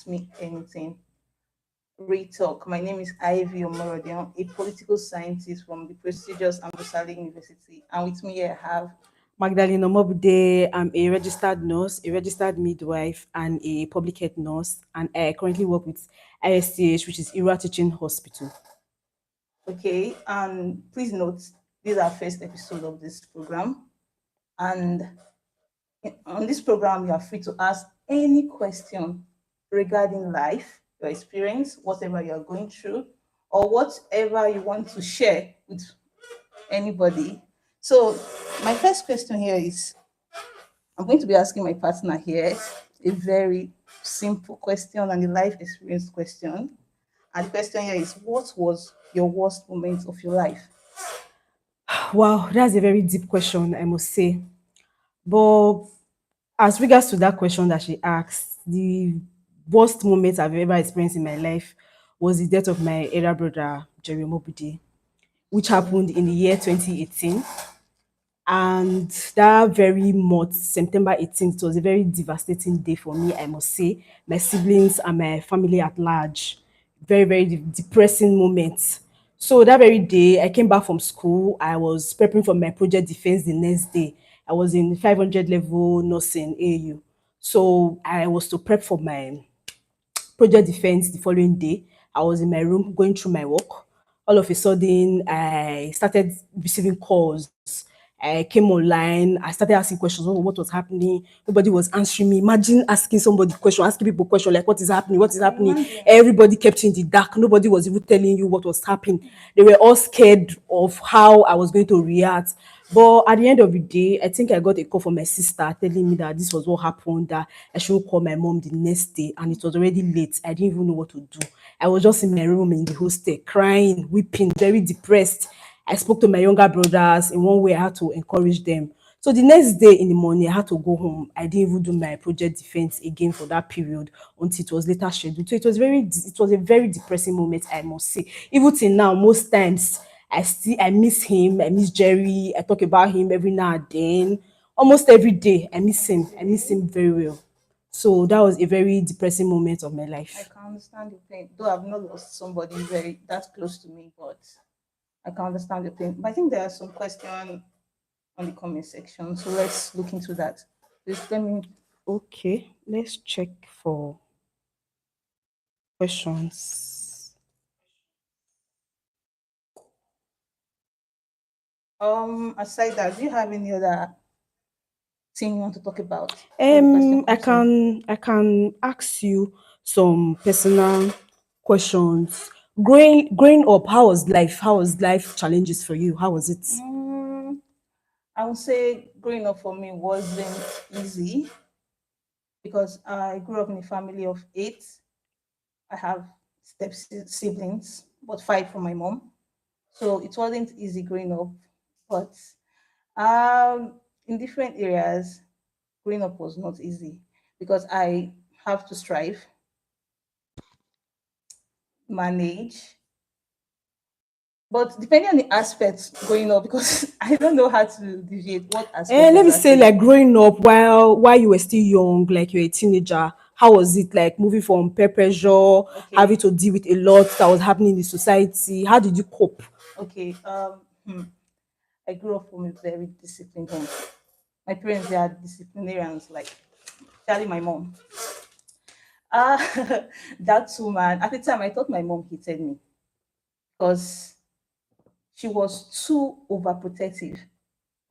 Ask Me Anything. Retalk. My name is Ivy Omorodion, a political scientist from the prestigious Ambosali University. And with me here I have, Magdalene Omobude. I'm a registered nurse, a registered midwife, and a public health nurse. And I currently work with ISTH, which is Ira Teaching Hospital. okay, and please note, this is our first episode of this program. And on this program, you are free to ask any question regarding life, your experience, whatever you are going through, or whatever you want to share with anybody. So, my first question here is, I'm going to be asking my partner here a very simple question and a life experience question. And the question here is, what was your worst moment of your life? Wow, that's a very deep question, I must say. But as regards to that question that she asked, the worst moment I've ever experienced in my life was the death of my elder brother, Jerry Omobude, which happened in the year 2018. And that very month, September 18th, was a very devastating day for me, I must say, my siblings and my family at large. Very, very depressing moment. So that very day, I came back from school. I was preparing for my project defense the next day. I was in 500 level nursing AU. So I was to prep for my project defense the following day. I was in my room going through my work. All of a sudden, I started receiving calls. I came online. I started asking questions. What was happening? Nobody was answering me. Imagine asking somebody question, asking people question like, "What is happening? What is I can happening?" imagine. Everybody kept you in the dark. Nobody was even telling you what was happening. They were all scared of how I was going to react. But at the end of the day, I think I got a call from my sister telling me that this was what happened, that I should call my mom the next day, and it was already late. I didn't even know what to do. I was just in my room in the hostel, crying, weeping, very depressed. I spoke to my younger brothers. In one way, I had to encourage them. So the next day in the morning, I had to go home. I didn't even do my project defense again for that period until it was later scheduled. So it was a very depressing moment, I must say. Even till now, most times I miss him, I miss Jerry, I talk about him every now and then. Almost every day, I miss him. I miss Okay. him very well. So that was a very depressing moment of my I life. can understand your pain. Though I've not lost somebody very that close to me, but I can understand your pain. But I think there are some questions on the comment section. So let's look into that. Please let me. Okay, let's check for questions. Aside that, do you have any other thing you want to talk about before the question comes in? I can ask you some personal questions. Growing up, how was life? How was life challenges for you? How was it? Mm, I would say growing up for me wasn't easy because I grew up in a family of eight. I have siblings, but five from my mom. So it wasn't easy growing up. But in different areas, growing up was not easy because I have to strive, manage. But depending on the aspects growing up, because I don't know how to deviate what aspect Let me say, exactly. like growing up while you were still young, like you're a teenager. How was it like moving from peer pressure, having Okay, to deal with a lot that was happening in the society? How did you cope? okay. I grew up from a very disciplined home. My parents they are disciplinarians, like especially my mom. Ah, that woman. At the time, I thought my mom hated me because she was too overprotective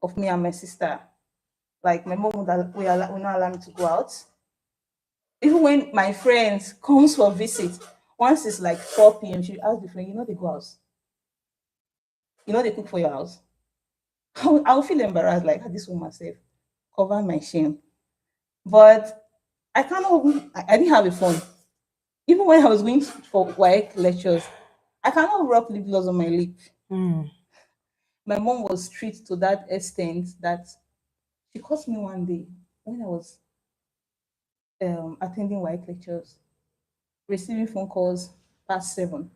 of me and my sister. Like my mom would not allow me to go out. Even when my friends comes for visit, once it's like 4 p.m., she ask the friend, they go out. They cook for your house. I'll feel embarrassed, like this woman said, cover my shame. But I cannot. I didn't have a phone. Even when I was going for work lectures, I cannot rub lip gloss on my lip. Hmm. My mom was strict to that extent that she caught me one day when I was attending work lectures, receiving phone calls past 7.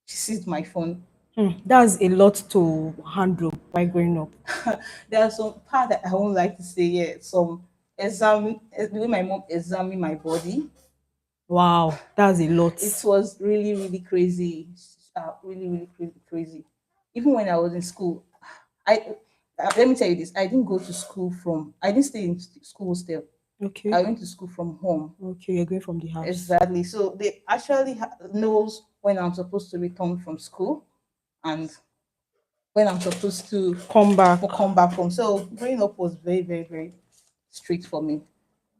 She seized my phone. That's a lot to handle by growing up. There are some part that I won't like to say yet. Some the way my mom examined my body Wow, that's a lot. It was really, really crazy. Really, really crazy. Even when I was in school, I let me tell you this. I didn't go to school from. I didn't stay in school still. Okay. I went to school from home. Okay, you're going from the house. Exactly. So they actually knows when I'm supposed to return from school and when I'm supposed to Come back. come back home. So growing up was very, very, very strict for me.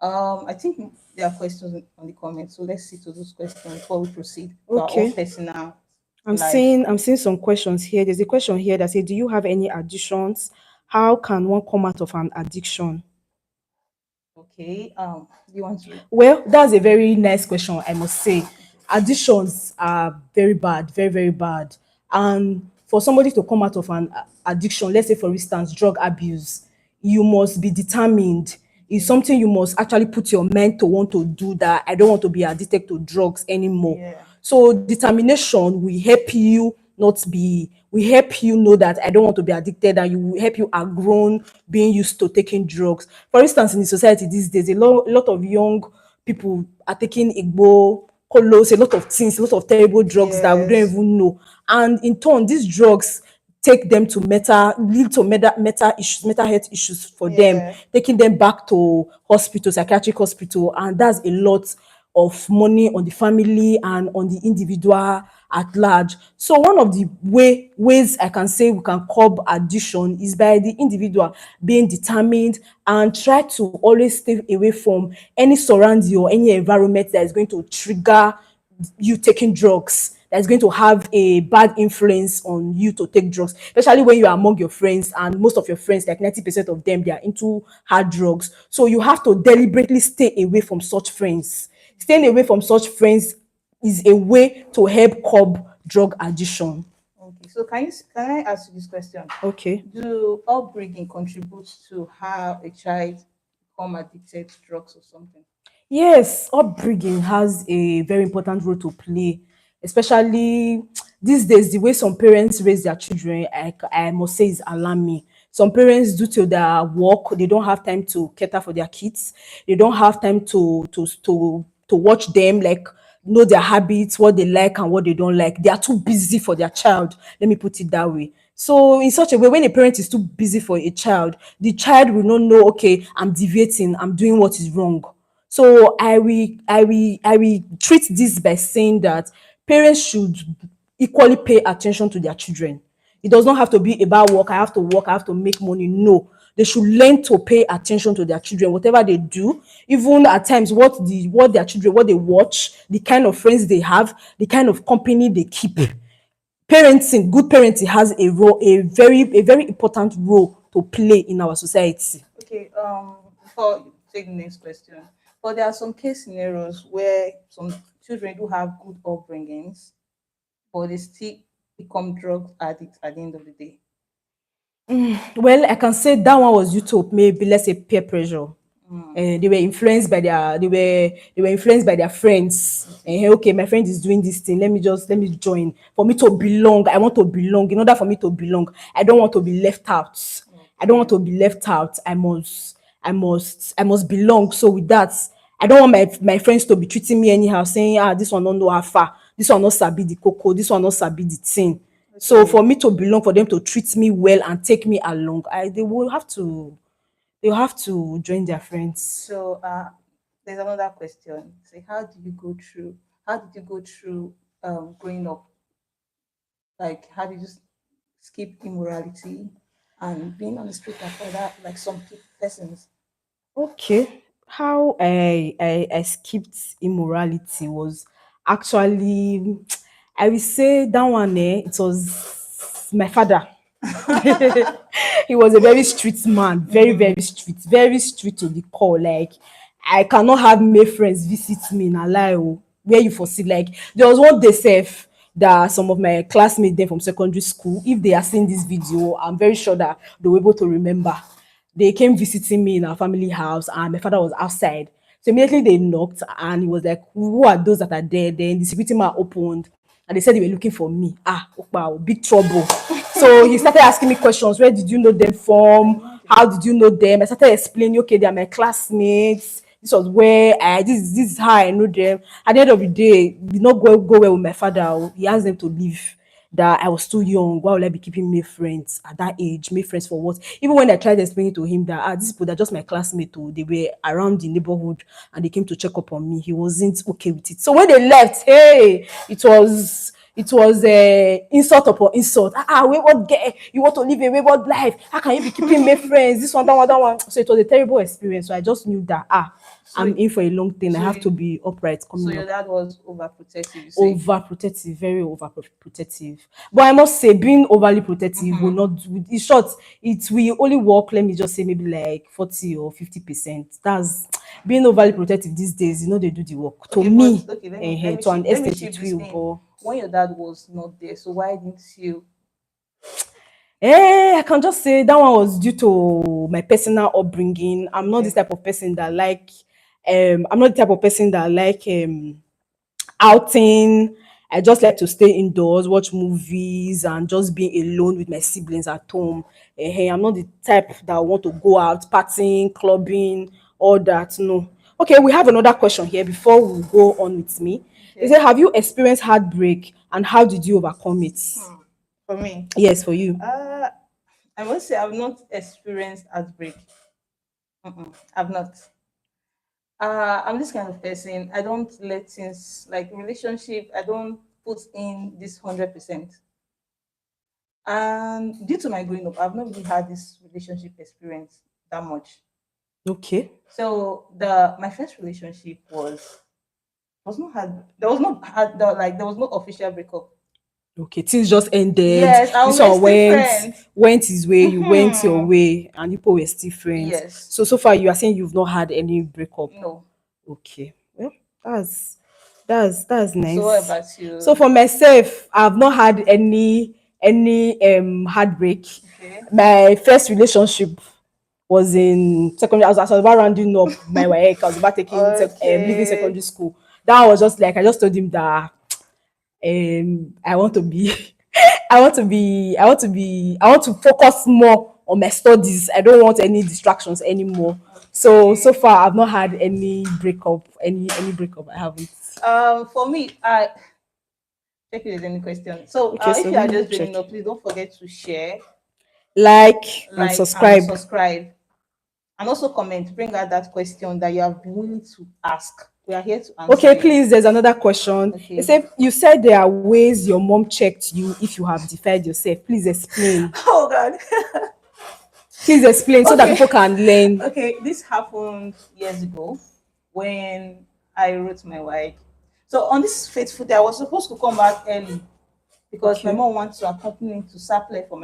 I think there are questions on the comments, so let's see to those questions before we proceed to our own Okay. personal I'm life. seeing I'm seeing some questions here. There's a question here that says, "Do you have any addictions? How can one come out of an addiction?" Okay. Do you want to? Well, that's a very nice question, I must say. Addictions are very bad, very, very bad. And for somebody to come out of an addiction, let's say, for instance, drug abuse, you must be determined. It's something you must actually put your mind to want to do, that I don't want to be addicted to drugs anymore. Yeah. So determination will help you not be, will help you know that I don't want to be addicted, and you will help you outgrown being used to taking drugs. For instance, in the society these days, a lot of young people are taking igbo, kolos, a lot of things, a lot of terrible drugs that we don't Yes. even know. And in turn, these drugs take them to lead to mental health issues for them, Yeah. taking them back to hospital, psychiatric hospital, and that's a lot of money on the family and on the individual at large. So one of the ways I can say we can curb addiction is by the individual being determined and try to always stay away from any surrounding or any environment that is going to trigger you taking drugs, that's going to have a bad influence on you to take drugs, especially when you are among your friends and most of your friends, like 90% of them, they are into hard drugs. So you have to deliberately stay away from such friends. Staying away from such friends is a way to help curb drug addiction. Okay. So can I ask you this question? Okay. Do upbringing contribute to how a child become addicted to drugs or something? Yes, upbringing has a very important role to play, especially these days. The way some parents raise their children, I must say, is alarming. Some parents, due to their work, they don't have time to cater for their kids. They don't have time to watch them, like know their habits, what they like and what they don't like. They are too busy for their child. Let me put it that way. So in such a way, when a parent is too busy for a child, the child will not know, okay, I'm deviating, I'm doing what is wrong. So I will treat this by saying that parents should equally pay attention to their children. It does not have to be about work. I have to work, I have to make money. No. They should learn to pay attention to their children, whatever they do, even at times what their children, what they watch, the kind of friends they have, the kind of company they keep. Parenting, good parenting has a very important role to play in our society. Okay. Before you take the next question, but there are some case scenarios where some children do have good upbringings, but they still become drug addicts at the end of the day. Well, I can say that one was due to maybe, let's say, peer pressure. Mm, They were influenced by their friends. Okay, my friend is doing this thing. Let me join. For me to belong, I want to belong. In order for me to belong, I don't want to be left out. I don't want okay. to be left out. I must belong. So with that, I don't want my friends to be treating me anyhow, saying, this one don't know how far, this one not sabi the cocoa, this one not sabi the thing. So for Okay. me to belong, for them to treat me well and take me along, they will have to join their friends. So there's another question. Say, how did you go through growing up? Like, how did you skip immorality and being on the street after that, like some persons? Okay. How I skipped immorality was actually, I will say that one, it was my father. He was a very strict man, very, Mm, very strict, very strict to the core. Like, I cannot have male friends visit me in a lie, where you foresee. Like, there was one day safe that some of my classmates then from secondary school, if they are seeing this video, I'm very sure that they were able to remember. They came visiting me in our family house, and my father was outside. So immediately they knocked, and he was like, "Who are those that are there?" Then the security man opened, and they said they were looking for me. Wow, big trouble. So he started asking me questions. Where did you know them I from? imagine. How did you know them? I started explaining, okay, they are my classmates. This was where this is how I know them. At the end of the day, we not go well with my father. Oh. He asked them to leave. That I was too young. Why would I be keeping male friends at that age? Male friends for what? Even when I tried explaining to him that these people, they're just my classmates, oh, they were around the neighborhood and they came to check up on me. He wasn't okay with it. So when they left, hey, it was a insult upon insult. Wayward girl, you want to live a wayward life? How can you be keeping male friends? This one, that one, that one. So it was a terrible experience. So I just knew that So, I'm in for a long thing. I so have to be upright so coming your up. dad was overprotective, you say? Overprotective, very overprotective. But I must say, being overly protective will not do. In short, it will only work. Let me just say, maybe like 40 or 50%. That's being overly protective these days. They do the work. To Okay, but me, okay, let me to an let me extent, shift it this will. thing. But When your dad was not there, so why didn't you? I can just say that one was due to my personal upbringing. I'm not this Okay. type of person that like. I'm not the type of person that like outing. I just like to stay indoors, watch movies, and just be alone with my siblings at home. I'm not the type that want to go out partying, clubbing, all that. No. Okay, we have another question here before we go on with me. They Okay. say, have you experienced heartbreak and how did you overcome it? For me, Yes, for you. uh, I must say I've not experienced heartbreak. I've not. I'm this kind of person. I don't let things like relationship. I don't put in this 100%. And due to my growing up, I've not really had this relationship experience that much. Okay. So the my first relationship was not had there was not had the, like there was no official breakup. Okay, things just ended. Yes, and This we're one still went friends. went his way, you went your Mhm. way, and people were still friends. Yes. So far you are saying you've not had any breakup. No. Okay. Well, that's So what nice. about So you? for myself, I've not had any heartbreak. Okay. My first relationship was in secondary. I was about rounding up my WAEC. I was about leaving Okay. secondary school. That was just like I just told him that I want to be I want to focus more on my studies. I don't want any distractions anymore. So Okay. far I've not had any breakup, any breakup. I haven't. For me, I check if there's any question. So Okay, so if you let are me just check. joining up, please don't forget to share, Like and like, and subscribe. subscribe, and also comment. Bring out that question that you have been willing to ask. We are here to answer Okay, you. please, there's another question. It Okay. said you said there are ways your mom checked you if you have defied yourself. Please explain. Oh God. Please explain so that Okay. people can learn. Okay. This happened years ago when I wrote my wife. So on this fateful day, I was supposed to come back early because my Okay. mom wants to accompany me to Saple for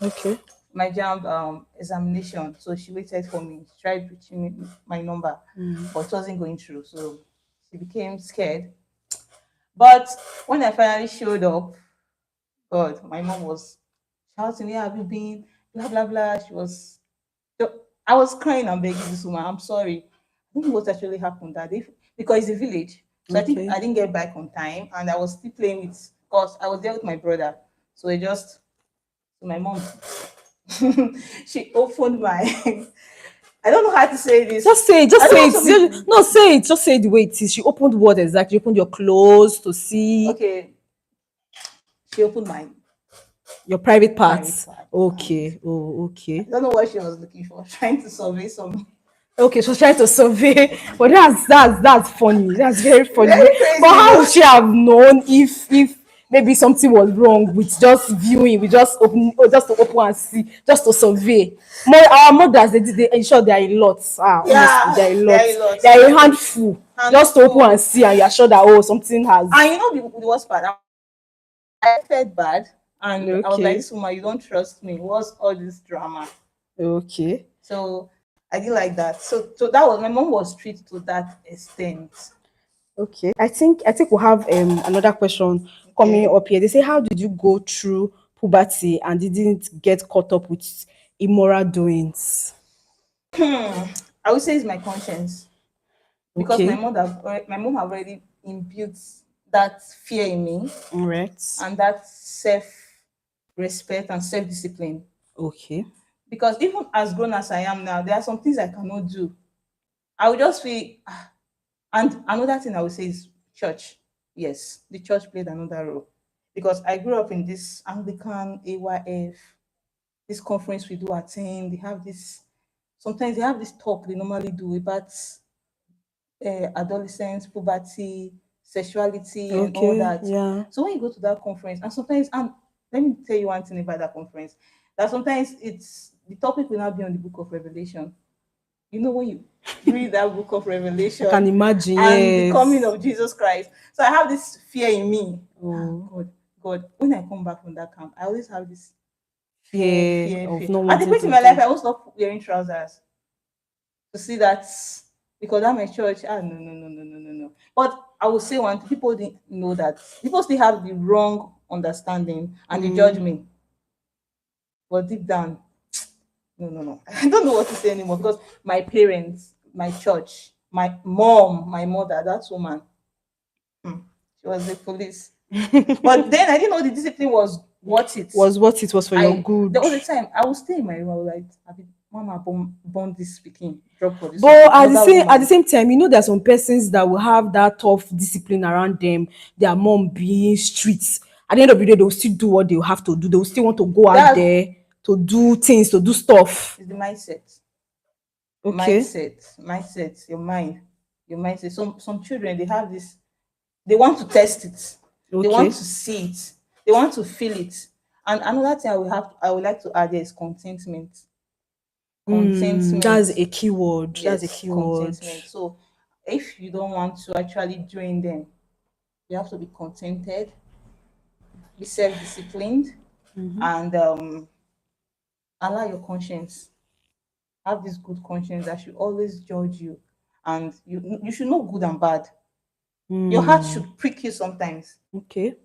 Okay. my jam examination. So she waited for me. She tried reaching me my number, but it wasn't going through. So she became scared. But when I finally showed up, God, my mom was shouting, "Where have you been? Blah blah blah." So I was crying and begging this woman, "I'm sorry. I don't know what actually happened that day because it's a village. So I think Okay. I didn't get back on time, and I was still playing with because I was there with my brother. So it just so my mom she opened my I don't know how to say this. Just say it. I Just don't say want to it. be No, say it. Just say it the way it is. She opened what exactly? She opened your clothes to see okay. She opened my your private private parts. part and Okay. Oh, I okay. don't know what she was looking for, trying to survey some Okay, she was trying to survey, but that's funny. That's very funny. very But crazy, you how know. would she have known if maybe something was wrong with just viewing, with just open, or just to open and see, just to survey? Our mothers, they ensure they are a lot. Honestly, Yeah, they are a there lot. are a lot. They are a Like handful. Just to open and handful. see, and you're sure that something And has. you know the worst part, I felt bad and I was like, Okay, this woman, you don't trust me. What's all this drama? okay. So I didn't like that. So that was my mom was strict to that extent. Okay. I think we'll have another question coming Okay. up here. They say, how did you go through puberty and didn't get caught up with immoral doings? I would say it's my conscience because Okay. my mom have already imbued that fear in me All right. and that self respect and self discipline. Okay. Because even as grown as I am now, there are some things I cannot do. I would just feel, and another thing I would say is church. Yes, the church played another role because I grew up in this Anglican AYF, this conference we do attend. They have this, sometimes they have this talk they normally do about adolescence, puberty, sexuality, and all Okay, that. yeah. So when you go to that conference, and sometimes, and let me tell you one thing about that conference, that sometimes it's the topic will not be on the book of Revelation. You know, when you read that book of I can Revelation imagine, and the coming yes. of Jesus Christ. So I have this fear in me. Ah, Oh, God, when I come back from that camp, I always have this fear, fear fear, of fear. not At the wanting point in to my life, do. I will stop wearing trousers to see that, because I'm a church. Ah, no, no, no, no, no, no, no. But I will say one thing, people didn't know that. People still have the wrong understanding and they judge Mm, me. But deep down, no, no, no. I don't know what to say anymore because my parents, my church, my mom, my mother, that woman, hmm, she was the police. But then I didn't know the discipline was worth it. was what it was for your There good. was a time I would stay in my room. I was like, Mama, born this speaking, drop for this one. But Another at the woman. same time, you know, there are some persons that will have that tough discipline around them, their mom being strict. At the end of the day, they will still do what they will have to do. They will still want to go out That there to do things, to do stuff. is the mindset. Okay. Mindset, your mindset. Some children they have this, they want to test it, they want Okay. to see it, they want to feel it. And another thing I would like to add there is contentment. That's Contentment. a keyword. That's a Yes, keyword. contentment. So if you don't want to actually join them, you have to be contented, be self-disciplined, and allow your conscience, have this good conscience that should always judge you, and you should know good and bad. Your heart Hmm. should prick you sometimes. Okay.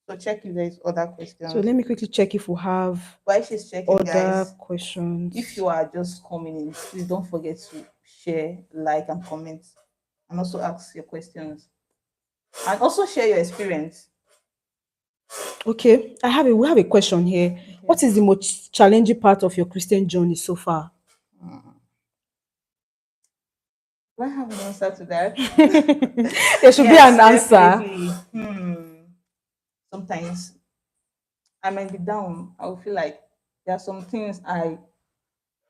So check if there's other So questions. let me quickly check if we have While she's checking, other guys, if questions. you are just coming in, please don't forget to share, like, and comment, and also ask your questions, and also share your experience. Okay. We have a question here. Okay. What is the most challenging part of your Christian journey so far? Do I have an answer to that? There should be an Yes, answer. definitely. Sometimes I might be down. I will feel like there are some things I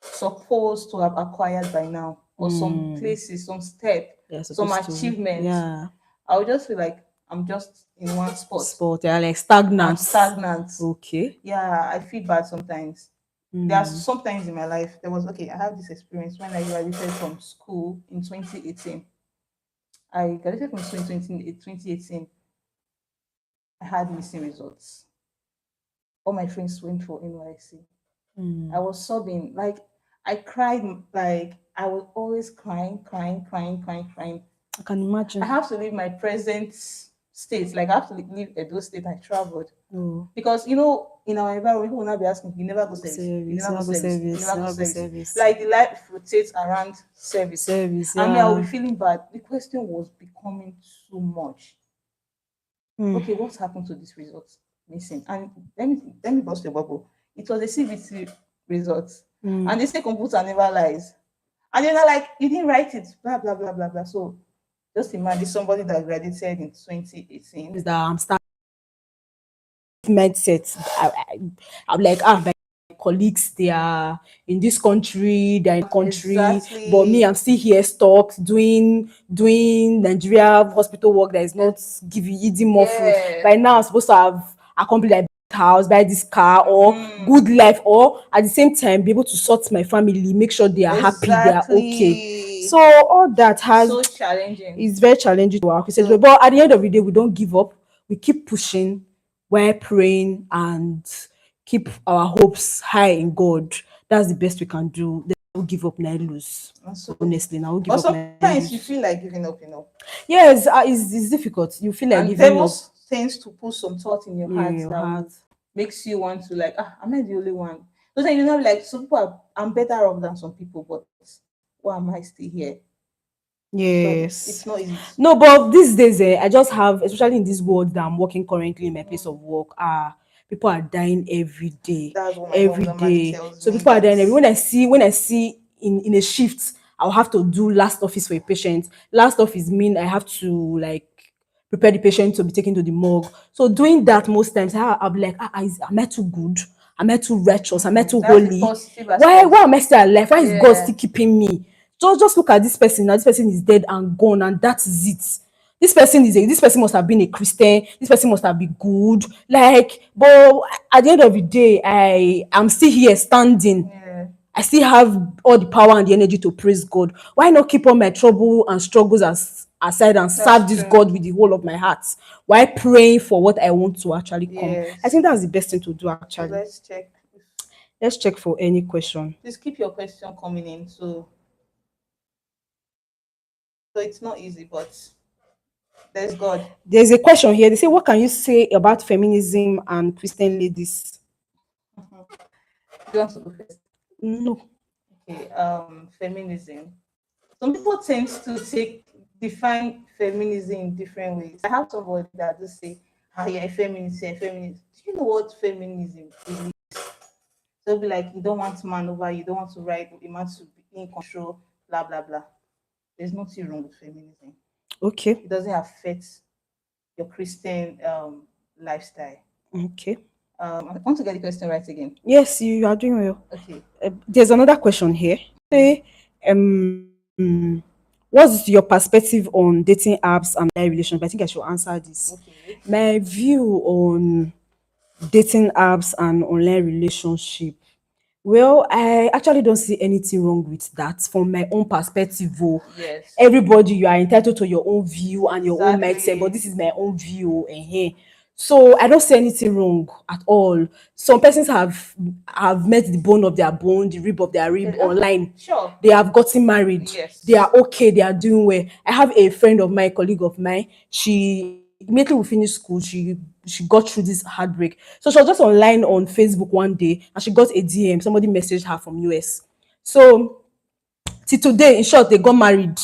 supposed to have acquired by now, or some places, some step, They're some supposed to. achievements. Yeah. I would just feel like I'm just in one spot. Sport. They're like I'm stagnant. stagnant. Okay. Yeah, I feel bad sometimes. There are sometimes in my life. There was, okay, I have this experience when I graduated from school in 2018. I graduated from school in 2018. I had missing results. All my friends went for NYC. I was sobbing. Like, I cried. Like, I was always crying, crying, crying, crying, crying. I can I imagine. have to leave my present state. Like, I have to leave Edo State. I traveled. Oh. Because, in our environment, people will not be asking, you never go service, you Service. never go Never go service, you service. never go Never go service. service. Like, the life rotates around service. Service. And me, I will be Yeah. feeling bad. The question was becoming too much. Okay, what's happened to this result? Missing. And let me bust your bubble. It was a CBT result. And they say computer never lies. And they're like, you didn't write it, blah, blah, blah, blah, blah. So just imagine somebody that graduated in 2018. Is that I'm starting mindset. I'm like, my colleagues, they are in this country, they're in country, but me, Exactly. I'm still here stuck doing Nigeria hospital work that is not giving yielding more fruit. Yeah. By now, I'm supposed to have accomplished like house, buy this car, or good life, or at the same time be able to sort my family, make sure they are happy, they are okay. Exactly. So all that has So challenging. is very challenging to our Christian. So But at the end of the day, we don't give up. We keep pushing, we're praying, and keep our hopes high in God. That's the best we can do. Then we'll give up, now lose. and so Honestly, now we'll give but up, now sometimes you lose. feel like giving up. Yes, it's difficult. You feel like And giving up devil tends to put some thought in your in heart your that heart. will makes you want to, like, am I the only one? So then you know, like, some people I'm better off than some people, but why am I still here? So it's Yes. not easy. No, but these days, I just have, especially in this world that I'm working currently in my place of work, people are dying every day, That's what my mom every normally day. tells So me, people are that dying every. When I see in a shift, I'll have to do last office for a patient. Last office mean I have to like prepare the patient to be taken to the morgue. So doing that most times, I'll be like, am I too good? Am I too righteous? Am I too That's the holy? positive Why aspect. am I still alive? Why is God Yeah. still keeping me? Just look at this person now. This person is dead and gone, and that is it. This person must have been a Christian. This person must have been good. Like, but at the end of the day, I am still here standing. Yeah. I still have all the power and the energy to praise God. Why not keep all my trouble and struggles aside and serve That's this true. God with the whole of my heart? Why praying for what I want to actually come? I Yes. think that's the best thing to do So actually. let's check. Let's check for any question. Please keep your question coming in. So it's not easy, but there's God. There's a question here. They say, what can you say about feminism and Christian ladies? You want to go first? No. Okay. Feminism. Some people tend to define feminism in different ways. I have somebody that just say, "Ah, yeah, feminist, yeah, feminist." Do you know what feminism really? They'll be like, "You don't want man over, you don't want to ride a man to be in control, blah blah blah." There's nothing wrong with feminism. Okay. It doesn't affect your Christian lifestyle. Okay. I want to get the question right again. Yes, you are doing well. Okay. There's another question here. Say, what's your perspective on dating apps and their relationship? I think I should answer this. Okay. My view on dating apps and online relationship. Well, I actually don't see anything wrong with that from my own perspective. Oh. Yes. Everybody, you are entitled to your own view and your own mindset, but Exactly. this is my own view. So I don't see anything wrong at all. Some persons have met the bone of their bone, the rib of their rib online. Sure. They have gotten married. Yes. They are okay. They are doing well. I have a friend of mine, colleague of mine. She immediately we finished school, she got through this heartbreak. So she was just online on Facebook one day and she got a DM. Somebody messaged her from US. So till today, in short, they got married.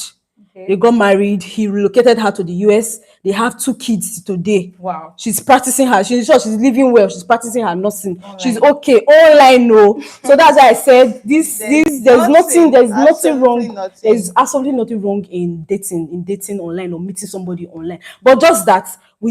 They Okay. got married. He relocated her to the US. They have 2 kids till today. Wow. She's practicing her. She's sure she's living well. She's practicing her nursing. She's Online. okay. Online, no. So that's why I said there's nothing. There's nothing absolutely wrong. nothing. There's absolutely nothing wrong in dating online or meeting somebody online. But just that we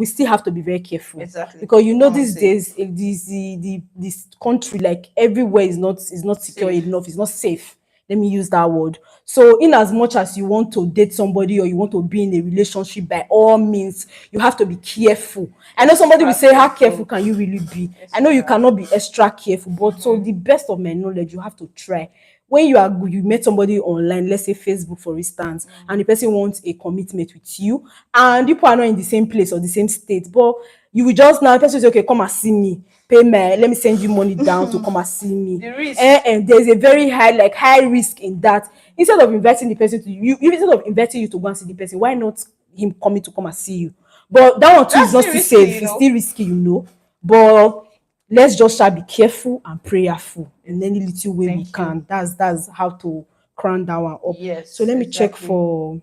still have to be very careful. Exactly. Because you know Come on, these say. days this country, like everywhere, is not secure Safe. enough. It's not safe. Let me use that word. So in as much as you want to date somebody or you want to be in a relationship, by all means you have to be careful. I know somebody will say, how careful can you really be? I know you cannot be extra careful, but so the best of my knowledge, you have to try. When you met somebody online, let's say Facebook for instance, and the person wants a commitment with you and people are not in the same place or the same state, but you will just now, the person will say, okay, come and see me, let me send you money down to come and see me. The risk. And there's a very high risk in that. Instead of inviting the person to instead of inviting you to go and see the person, why not him coming to come and see you? But that one too is That's not still still risky, safe. It's still risky. But let's just be careful and prayerful in any little way we Thank you. can. That's how to crown that one up. Yes. So let me check exactly.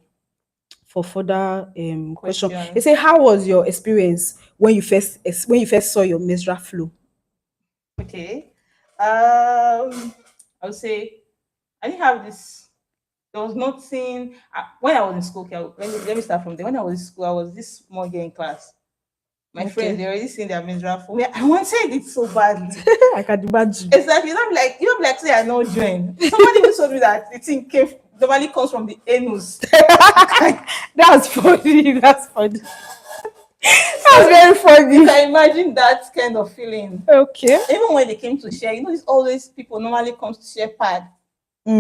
for further question. Questions. They say, how was your experience when you first saw your menstrual flow? Okay. I would say I didn't have this. There was nothing when I was in school. Okay, let me start from there. When I was in school, I was this small girl in class. My friends, they already seen their menstrual flow. I wanted it so badly. I can imagine. Exactly. You don't be like say I know join. Somebody even told me that the thing normally comes from the anus. That's funny. That's funny. That's very funny. You can imagine that kind of feeling. Okay. Even when they came to share, it's always people normally comes to share pad. I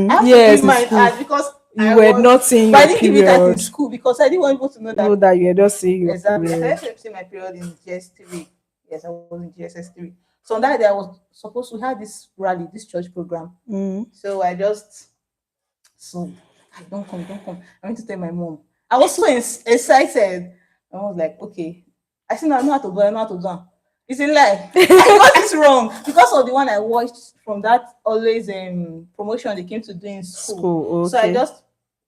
have Yes, to give mine it's cool. ad because You were not seeing but I your didn't give it that in period. school because I didn't want people to know that. Know that you were not seeing your Exactly. I period. started seeing my period in GS3. Yes, I was in GSS3. So on that day, I was supposed to have this rally, this church program. So I just, so I don't come. I went to tell my mom. I was so excited. I was like, okay. I said, no, I know how to do. I know how to do. It's a lie. I got this wrong because of the one I watched from that always promotion they came to do in school. So I Okay. just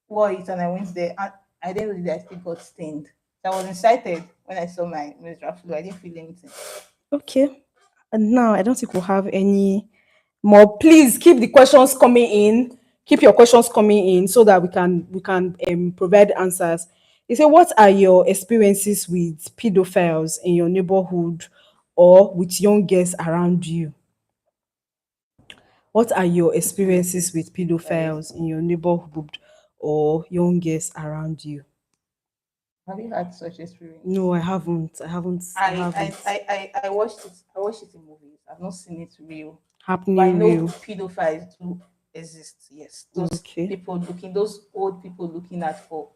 wore it and I went there. And I didn't really, I still got stained. So I was excited when I saw my menstrual flow. I didn't feel anything. Okay. And now I don't think we'll have any more. Please keep the questions coming in. Keep your questions coming in so that we can provide answers. You say, what are your experiences with pedophiles in your neighborhood or with young girls around you? What are your experiences with Right. pedophiles in your neighborhood or young girls around you? Have you had such experience? No, I haven't. I haven't. I haven't. I watched it. I watched it in movies. I've not seen it real, but I Happening know real. pedophiles do exist. Yes, those Okay. people looking, those old people looking at for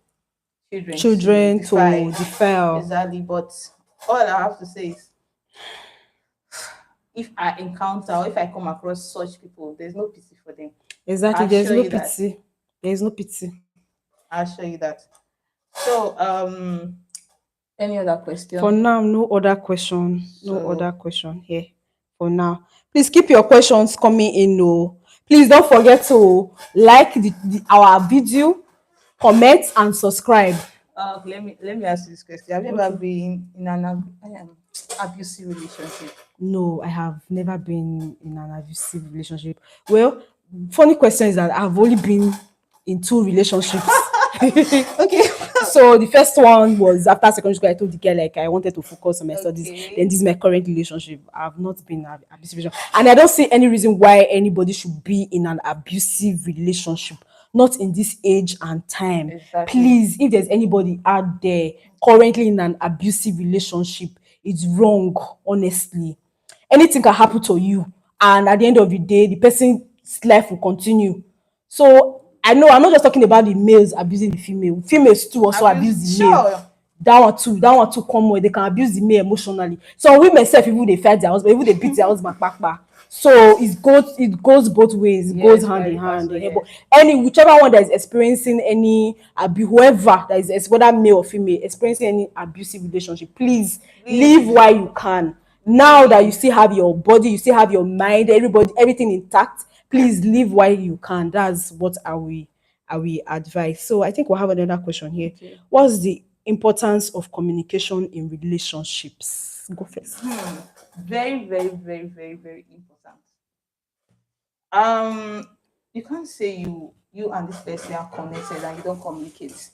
children to Children to defy. defile. Exactly. But all I have to say is, if I encounter or if I come across such people, there's no pity for them. Exactly. I'll There's show no you that. pity. There's no pity. I'll show you that. So, any other For question? now, no other question. No So, other question here. For now. Please keep your questions coming in. No. Please don't forget to like our video, comment, and subscribe. let me ask you this question: Have you ever Okay. been in an abusive relationship? No, I have never been in an abusive relationship. Well, funny question is that I've only been in two relationships. Okay. So the first one was after secondary school. I told the girl like I wanted to focus on my studies. Then Okay. this is my current relationship. I've not been in an abusive relationship, and I don't see any reason why anybody should be in an abusive relationship. Not in this age and time. Exactly. Please, if there's anybody out there currently in an abusive relationship, it's wrong. Honestly, anything can happen to you, and at the end of the day the person's life will continue. So I know I'm not just talking about the males abusing the female. Females too also abuse Abuse. the male. Sure. That one too common. They can abuse the male emotionally. So women sef, even they fight their husband, even they beat their husband kpakpa. So it goes both ways. It goes Yes, hand in very fast. hand. So But yes. any whichever one that is experiencing any abuse, whoever that is whether male or female experiencing any abusive relationship, please leave Leave. while you can. Now that you Leave. still have your body, you still have your mind, everything intact, please leave while you can. That's what I will advise. So I think we'll have another question here. Okay. What's the importance of communication in relationships? Go first. Very, very, very, very, very important. Um, you can't say you and this person are connected and you don't communicate.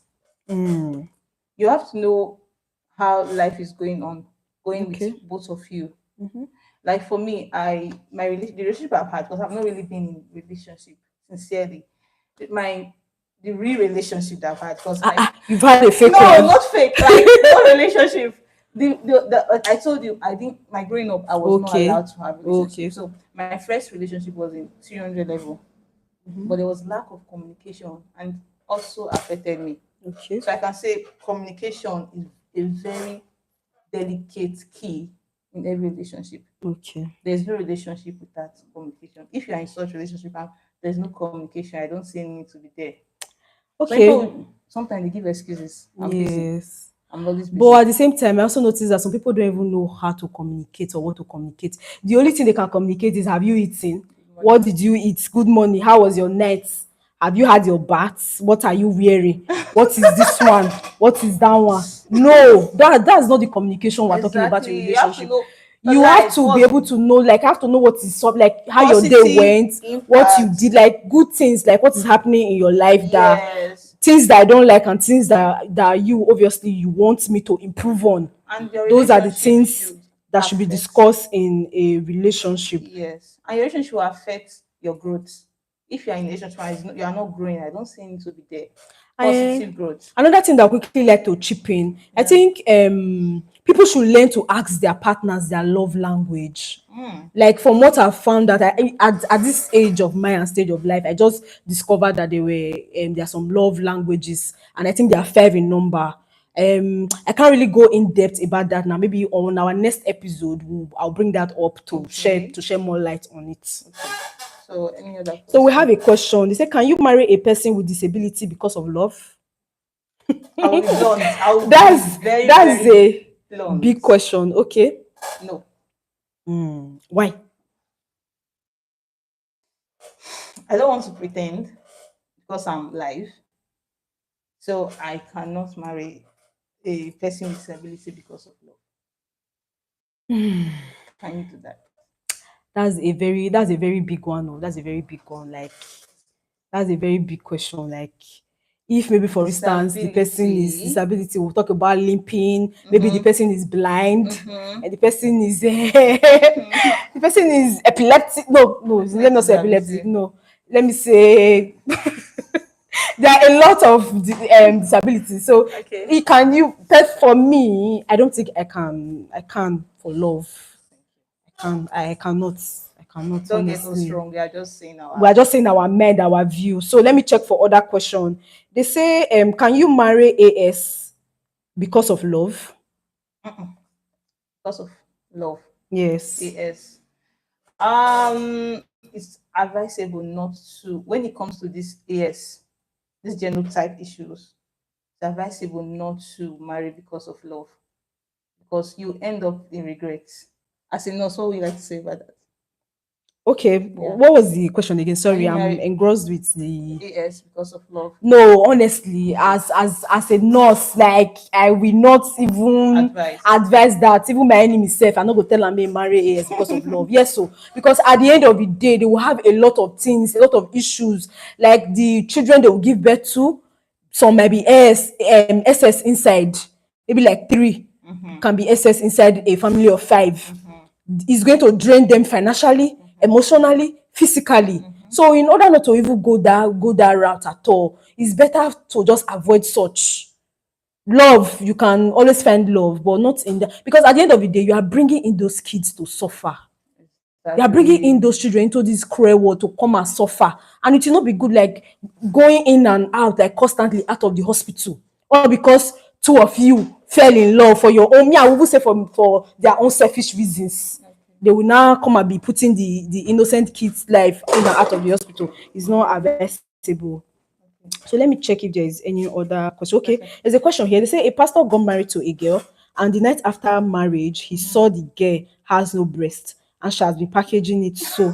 Mm, You have to know how life is going with okay. both of you. Mm-hmm. Like for me, the relationship I've had, because I've not really been in relationship sincerely. My the real relationship that I've had, because I You've had a fake no, one. not fake, like no relationship. I told you, I think my growing up, I was not Okay. allowed to have relationship. Okay. So my first relationship was in 300 level, but there was lack of communication and also affected me. Okay. So I can say communication is a very delicate key in every relationship. Okay. There's no relationship without communication. If you are in such relationship and there's no communication, I don't see any need to be there. Some Okay. people sometimes they give excuses. I'm busy. Yes. I'm always But busy. at the same time, I also notice that some people don't even know how to communicate or what to communicate. The only thing they can communicate is, have you eaten? Good What morning. did you eat? Good morning. How was your night? Have you had your bath? What are you wearing? What is this one? What is that one? No, that's not the communication we're talking about in Exactly. You have to relationship. know the You have life. to be What's able to know, like, have to know what is up, like how your day positive went, what you impact? did, like good things, like what is happening in your life, that Yes. things that I don't like and things that you obviously you want me to improve on. And your Those are the relationship things should that should be affect. discussed in a relationship. Yes. And your relationship will affect your growth. If you are in a relationship and you are not growing, I don't see need to be there. I Positive growth. Another thing that I quickly like to chip in, I Yeah. think people should learn to ask their partners their love language. Mm. Like from what I've found that at this age of my and stage of life, I just discovered that there are some love languages, and I think there are five in number. I can't really go in depth about that now. Maybe on our next episode, I'll bring that up Okay. to share more light on it. Okay. So any other So we have question? a question. They say, can you marry a person with disability because of love? I will be blunt. I will be that's very, that's very a blunt. big question. Okay. No. Why? I don't want to pretend because I'm live. So I cannot marry a person with disability because of love. Can you do that? That's a very big one. Oh, that's a very big one. Like That's a very big question. Like, if maybe for instance the person is Disability. disability, we'll talk about limping. Maybe the Mm-hmm. person is blind, Mm-hmm. and the person is the person is epileptic. No, no, Person let me with not say epileptic. disability. No, let me say there are a lot of disabilities. So, Okay. it can you? But for me, I don't think I can. I can for love. I cannot. I cannot Don't get us honestly. wrong. We are just saying We our. are just saying our mind, our view. So let me check for other question. They say, can you marry AS because of love? Mm-mm. Because of love. Yes. AS. It's advisable not to when it comes to this AS, this genotype issues. It's advisable not to marry because of love, because you end up in regret. As a nurse, what would you like to say about that? Okay. Yeah. What was the question again? Can Sorry, you I'm marry engrossed with the. AS because of love? No, honestly, as a nurse, like I will not even Advice. advise that. Even my enemy self, I'm not gonna tell am make marry AS because of love. Yes, so because at the end of the day, they will have a lot of things, a lot of issues, like the children they will give birth to. Some might be SS inside, maybe like three Mm-hmm. can be SS inside a family of five. Mm-hmm. It's going to drain them financially, Mm-hmm. emotionally, physically. Mm-hmm. So in order not to even go that route at all, it's better to just avoid such. Love, you can always find love, but not in the, because at the end of the day, you are bringing in those kids to suffer. You are bringing in Exactly. those children into this cruel world to come and suffer, and it will not be good, like going in and out like constantly out of the hospital, all because two of you fell in love for your own, me I will even say for their own selfish reasons. Okay. They will now come and be putting the innocent kids life in and out of the hospital. It's not advisable. Okay. So let me check if there is any other question. Okay, Question. there's a question here. They say a pastor got married to a girl, and the night after marriage, he saw the girl has no breast, and she has been packaging it. So,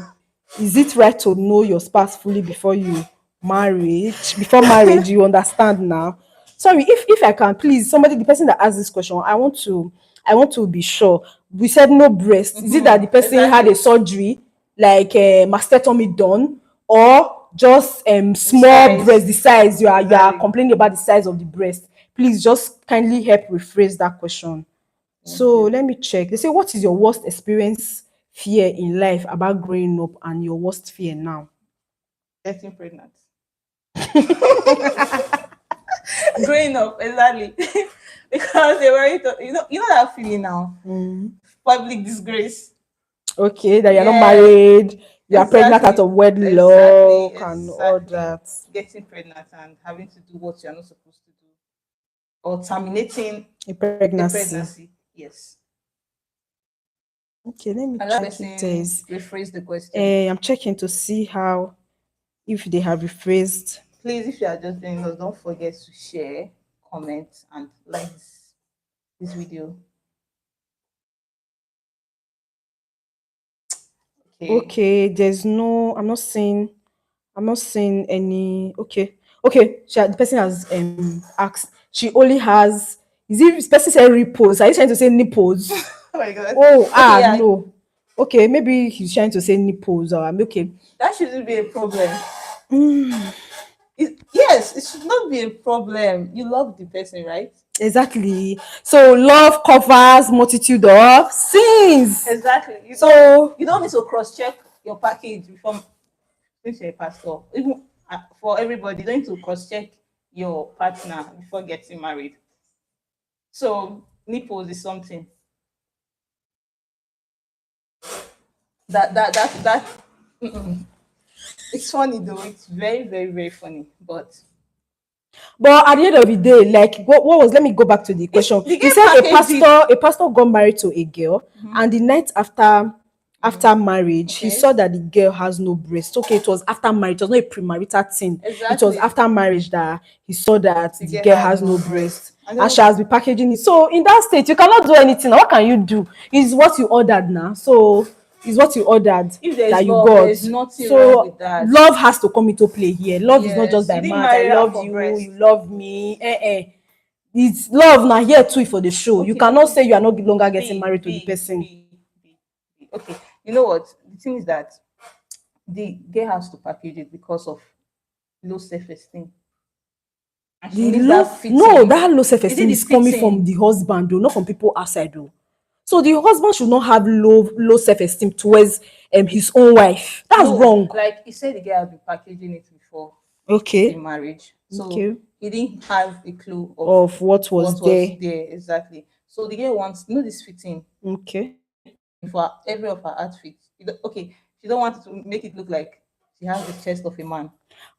is it right to know your spouse fully before you marriage? Before marriage, you understand now. Sorry, if I can, please, somebody, the person that asked this question, I want to be sure. We said no breast. Is it that the Mm-hmm. person had a Exactly. surgery, like mastectomy done, or just The small breast, size. the size? You are Exactly. complaining about the size of the breast. Please just kindly help rephrase that question. Thank So you. let me check. They say, what is your worst experience fear in life about growing up, and your worst fear now? Getting pregnant. Growing up, exactly. Because they were, you know that feeling now. Public disgrace. Okay, that you're not Yeah, married, you are pregnant out exactly. of Exactly. wedlock and all Exactly. that. Getting pregnant and having to do what you're not supposed to do. Or terminating A a pregnancy. pregnancy. Yes. Okay, let me Another check if there person is. rephrase the question. I'm checking to see how, if they have rephrased. Please, if you are just joining us, don't forget to share, comment, and like this video. Okay. Okay, there's no. I'm not seeing. I'm not seeing any. Okay, okay. The person has asked. She only has. Is it this person said repose? Are you trying to say nipples? Oh my god. Oh, Okay, yeah. no. Okay, maybe he's trying to say nipples. Or I'm okay. That shouldn't be a problem. Yes, it should not be a problem. You love the person, right? Exactly. So love covers multitude of sins. Exactly. So You don't need to cross check your package before, since you're a pastor. Even for everybody, you don't need to cross check your partner before getting married. So nipples is something that mm-mm. It's funny though. It's very very very funny. But but at the end of the day, like what was, let me go back to the it's question. the He game said a package it. pastor, a pastor got married to a girl, and the night after marriage, he Okay. saw that the girl has no breast. Okay, it was after marriage, it was not a premarital thing. It was Exactly. after marriage that he saw that The the girl girl had has no no breast. breast. And And then she has been packaging it. So in that state, you cannot do anything. What can you do? It's what you ordered now. So it's what you ordered if there is that you love, there got. is nothing wrong with So that. love has to come into play here. Love is not just Yes, by you didn't mouth. I marry her love for you, breast. you love me. It's love now here too for the show. You Okay, cannot okay. say you are no longer getting B, married to the B, person. B, B, B. Okay. You know what? The thing is that the girl has to package it because of low self-esteem, and she The needs low, that no, fitting. that low Is it self-esteem the is coming from fitting? the husband, though, not from people outside, though. So the husband should not have low self-esteem towards his own wife. That's No, wrong. like he said, the guy had been packaging it before the Okay. marriage, so Okay. he didn't have a clue of Of what was what was there. there exactly. So the girl wants, this fitting Okay. for every of her outfits. Okay, she don't want to make it look like she has the chest of a man.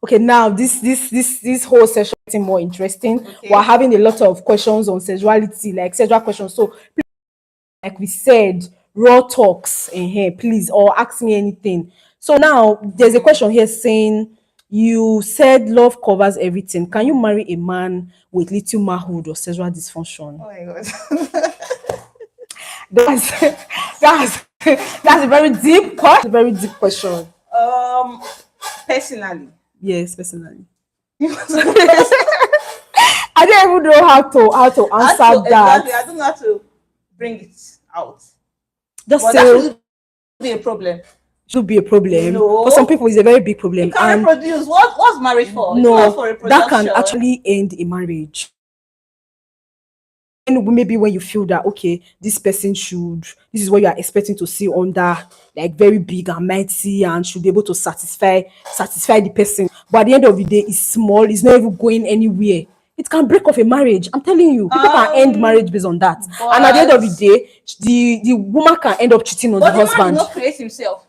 Okay, now this whole session is getting more interesting. We're Okay. having a lot of questions on sexuality, like sexual questions. So like we said, raw talks in here, please, or ask me anything. So now there's a question here saying, you said love covers everything. Can you marry a man with little manhood or sexual dysfunction? Oh my god. That's that's a very deep question. A very deep question. um, Personally, Yes, personally. I I don't even know how to answer that. exactly. I don't know how to bring it out, Just but that say should be a problem. should be a problem. For some No, people, it's a very big you problem. can And reproduce. What's marriage for? It's not no, for that can reproduction. actually end a marriage. And maybe when you feel that okay, this is what you are expecting to see under like very big and mighty and should be able to satisfy the person. But at the end of the day, it's small, it's not even going anywhere. It can break off a marriage. I'm telling you, people can end Um, marriage based on that. And at the end but of the day, the woman can end up cheating on the but the man did husband. not create himself.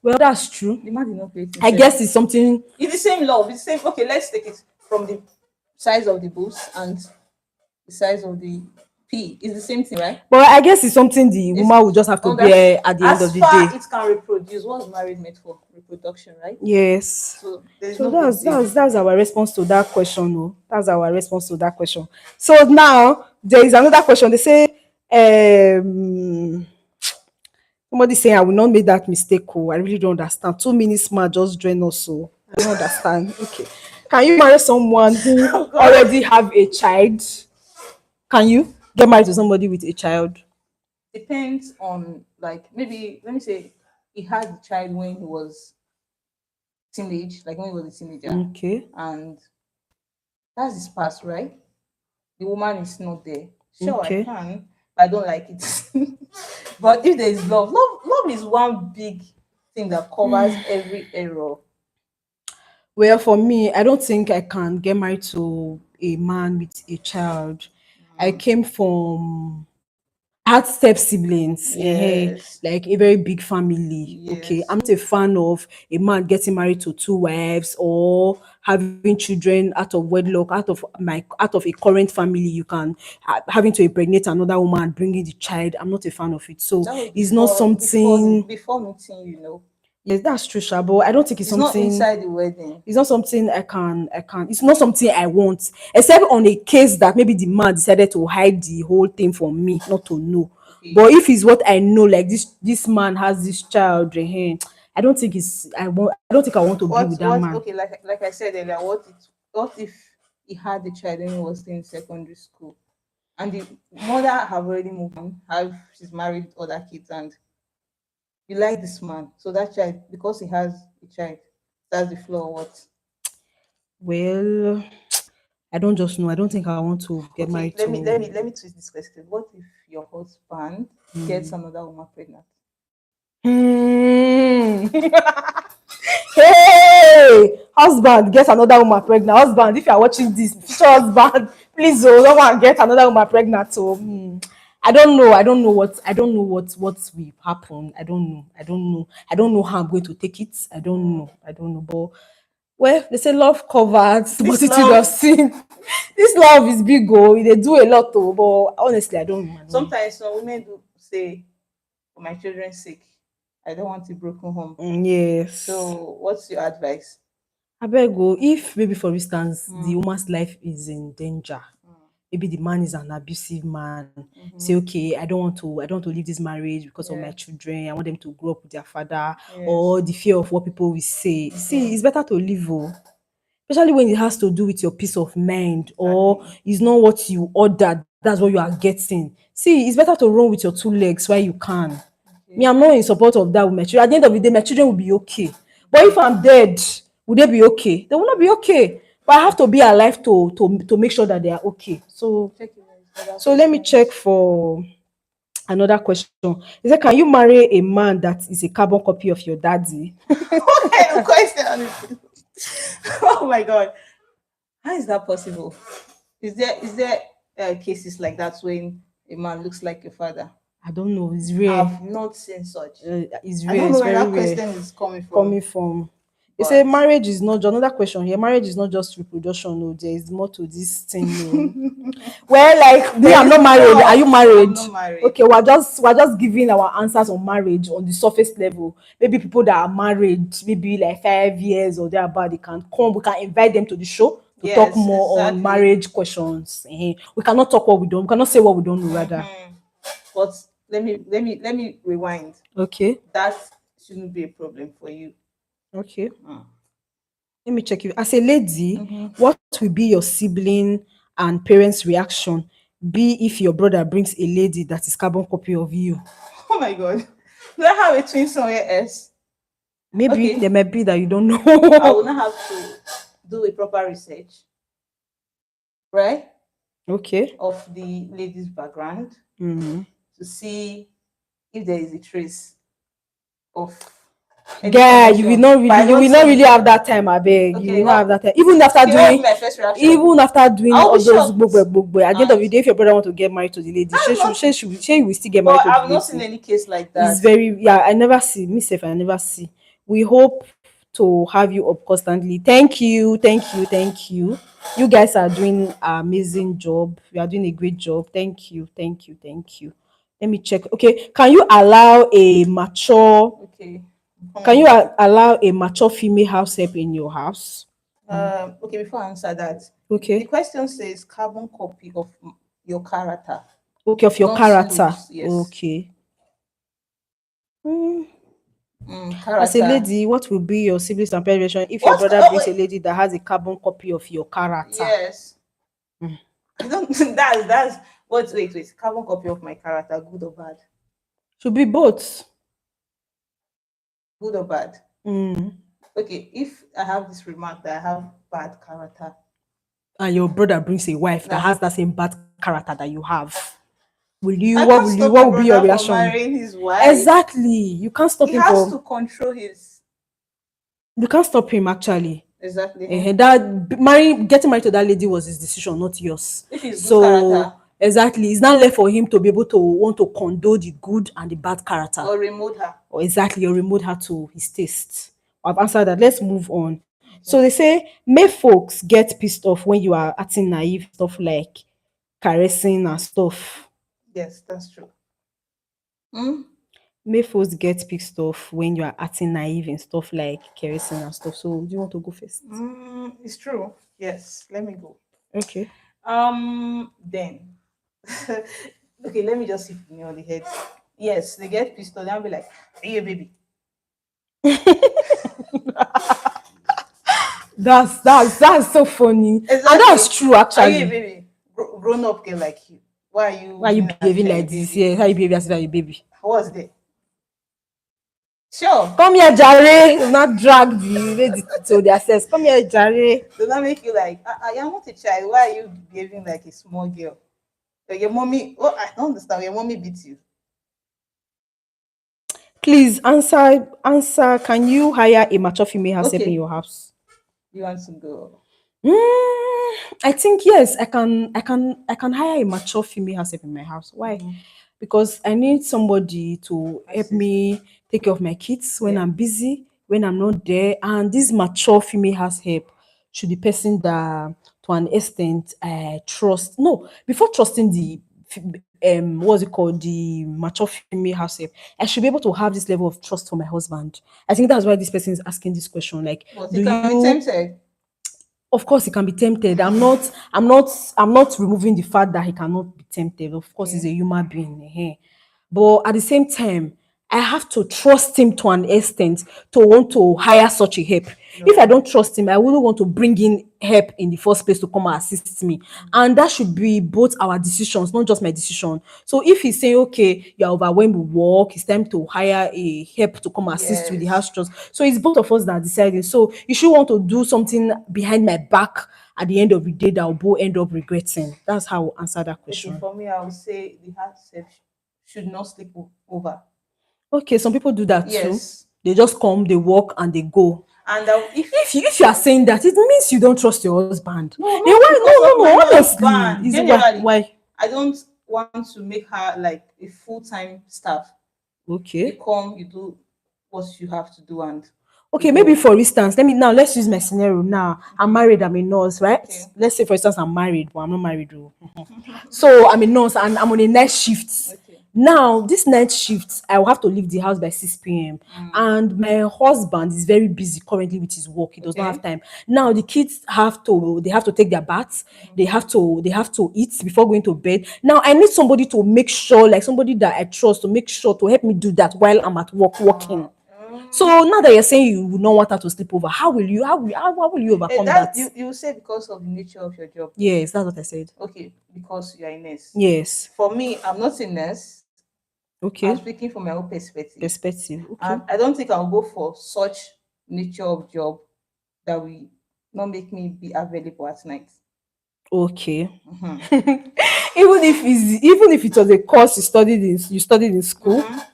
Well, that's true. The man did not create I himself. guess it's something. It's the same love. It's the same. Okay, let's take it from the size of the boobs and the size of the pee. It's the same thing, right? But I guess it's something the It's woman will just have to under, bear at the end of as the far day. it can reproduce. What's marriage made for? Reproduction, right? Yes. So there's So no big that's deal. that's that's our response to that question. No, that's our response to that question. So now there is another question. They say, somebody saying I will not make that mistake. Oh, I really don't understand. 2 minutes man just join us. So I don't understand. Okay, can you marry someone who Oh God. already have a child? Can you get married to somebody with a child? Depends on, like, maybe let me say he had the child when he was teenage, like when he was a teenager, Okay. and that's his past, right? The woman is not there. Sure, I Okay. can, but I don't like it. But if there is love is one big thing that covers every error. Well, for me, I don't think I can get married to a man with a child. I came from I had step siblings, Yes, like a very big family. Okay, I'm yes. not a fan of a man getting married to two wives or having children out of wedlock, out of a current family. You can having to impregnate another woman and bringing the child. I'm not a fan of it. So That was it's not something. before meeting, you know. Yes, that's true, Sha, but I don't think it's It's not something. inside the wedding. It's not something I can. It's not something I want, except on a case that maybe the man decided to hide the whole thing from me, not to know. Okay. But if it's what I know, like this man has this child, I don't think it's I want. I don't think I want to be with that What man. okay, like I said earlier, what if he had the child when he was still in secondary school? And the mother have already moved on, she's married other kids, and you like this man. So that child, because he has a child, that's the flaw or what? Well, I don't just know. I don't think I want to get Okay, married let me to. twist this question. What if your husband gets another woman pregnant? Hmm. Hey, husband, get another woman pregnant. Husband, if you are watching this, future husband, please, oh, don't want to get another woman pregnant. So, I don't know. What will happen. I don't know how I'm going to take it. I don't know. But well, they say love covers This multitude of love, sin. This love is big, oh. They do a lot, oh. But honestly, I don't know. I don't know. sometimes some women do say, for my children's sake, I don't want a broken home. Yes. So what's your advice? Abeg o, if maybe for instance the woman's life is in danger, maybe the man is an abusive man, say okay, I don't want to leave this marriage because of my Yes, children. I want them to grow up with their father, yes, or the fear of what people will say. See, it's better to leave oh, especially when it has to do with your peace of mind or exactly. it's not what you ordered, that's what you are getting. See, it's better to run with your 2 legs while you can. Me, Okay. I'm not in support of that with my children. At the end of the day, my children will be okay. But if I'm dead Would they be okay? They will not be okay. But I have to be alive to make sure that they are okay. So Check your other let me check questions. for another question. Is that can you marry a man that is a carbon copy of your daddy? What kind of question is this? Oh my god. How is that possible? Is there cases like that when a man looks like your father? I don't know. It's rare. I've not seen such. It's I rare. don't know It's where very that rare. question is coming from. Coming from. They say But marriage is not just another question here. Marriage is not just reproduction. No, there is more to this thing. No. Well, like me, there I'm is not married. more. Are you I'm married? not married. Okay, we're just giving our answers on marriage on the surface level. Maybe people that are married, maybe like 5 years or thereabout, they can come. We can invite them to the show to talk Yes, more on exactly. marriage questions. We cannot talk what we don't. We cannot say what we don't know. Rather, But let me rewind. okay, That shouldn't be a problem for you. okay. Mm. Let me check you. As a lady, what will be your sibling and parents' reaction? Be if your brother brings a lady that is carbon copy of you. Oh my god. Do I have a twin somewhere else? Maybe Okay. there might be that you don't I will know. not have to do a proper research, right? Okay. Of the lady's background Mhm. to see if there is a trace of any Guy, connection. But I you will don't not see really anything. have that time, I beg. You Okay, will not have what that time. Even after okay, what will be doing my first reaction? all I'll be those shocked. gbogbo, at the end of And the day, if your brother want to get married to the lady, that's not she will still get married but to the I've not seen lady. any case like It's that. very, yeah, I never see myself, I never see. We hope to have you up constantly. Thank you, thank you, thank you. You guys are doing an amazing job. You are doing a great job. Thank you, thank you, thank you. Let me check. Okay, can you allow a mature Okay. can you Hmm. allow a mature female house help in your house? Okay, before I answer that, the Okay. question says carbon copy of your character, Okay, of your not character. looks. Yes. Okay. Hmm. As a Character. lady, what will be your siblings and parents reaction if your What? brother Oh brings a wait. lady that has a carbon copy of your character? Yes. I don't. That's what. Wait. Carbon copy of my character, good or bad? Should be both. Good or bad? Mm. Okay. If I have this remark that I have bad character, And your brother brings a wife that that has that same bad character that you have. I can't stop What my will be your brother from reaction? marrying his wife. Exactly. You can't stop He him has from to control his you can't stop him actually. exactly. Getting married to that lady was his decision, not yours. If he's good So character exactly, it's not left for him to be able to want to condone the good and the bad character. or remote her. Or exactly, or remote her to his taste. I've answered that. Let's move on. Okay. So they say, may folks get pissed off when you are acting naive, stuff like caressing and stuff. Yes, that's true. Mm? May folks get pissed off when you are acting naive and stuff like caressing and stuff. So do you want to go first? It's true. Yes, let me go. Okay. Then, okay, let me just hit me on the head. Yes, they get pissed off. They'll be like, "Hey, baby." That's so funny. And Exactly. that's true Are you a actually. baby? Grown up girl like you. Why are you Why are you being as if behaving you're a like this? baby? Yeah, how you behave as if you're a baby. What's there? Sure. Come here, Jare. Do not drag the lady to their sex. Come here, Jare. Does that make you like, I am not a child. Why are you behaving like a small girl? Like your mommy, oh, I don't understand. Your mommy beats you. Please answer. Can you hire a mature female house help in Okay, your house? you want to go? I think yes, I can hire a mature female house help in my house. Why? Because I need somebody to help Assist. me take care of my kids when Yeah. I'm busy, when I'm not there. And this mature female house help should be person that to an extent I trust. No, before trusting the what's it called, the mature female house help, I should be able to have this level of trust for my husband. I think that's why this person is asking this question. Like, But do you can be you tempted. of course he can be tempted. I'm not removing the fact that he cannot be tempted. Of course, he's Okay. a human being. But at the same time, I have to trust him to an extent to want to hire such a help. If I No. don't trust him, I wouldn't want to bring in help in the first place to come and assist me. And that should be both our decisions, not just my decision. So if he's saying, okay, you're overwhelmed with work, it's time to hire a help to come assist with the Yes. house chores. So it's both of us that are deciding. So you should want to do something behind my back at the end of the day that will both end up regretting. That's how I'll answer that Okay, question. for me, I would say the house self should not sleep over. Okay, some people do that too. Yes. They just come, they work, and they go. And if If you are saying that, it means you don't trust your husband. no, Then not why? because of No, no, my no. Honestly, husband. is why? Generally, Why? I don't want to make her like a full-time staff. You Okay. come, you do what you have to do, and you Okay, maybe go. for instance, let's use my scenario now. I'm married, I'm a nurse, right? Okay. Let's say for instance I'm married, but I'm not married. Oh. So I'm a nurse and I'm on a night shift. Okay. Now, this night shift, I will have to leave the house by 6 p.m. And my husband is very busy currently with his work. He does not have Okay. time. Now the kids they have to take their baths, they have to eat before going to bed. Now I need somebody to make sure, like somebody that I trust to make sure to help me do that while I'm at work working. So now that you're saying you would not want her to sleep over, how will you overcome That that? you say because of the nature of your job. Yes, that's what I said. Okay, because you are a nurse. Yes. For me, I'm not a nurse. I'm Okay. speaking from my own perspective. Perspective. Okay. And I don't think I'll go for such nature of job that will not make me be available at night. Okay. Mhm. Even if it was a course you studied in school. Mhm.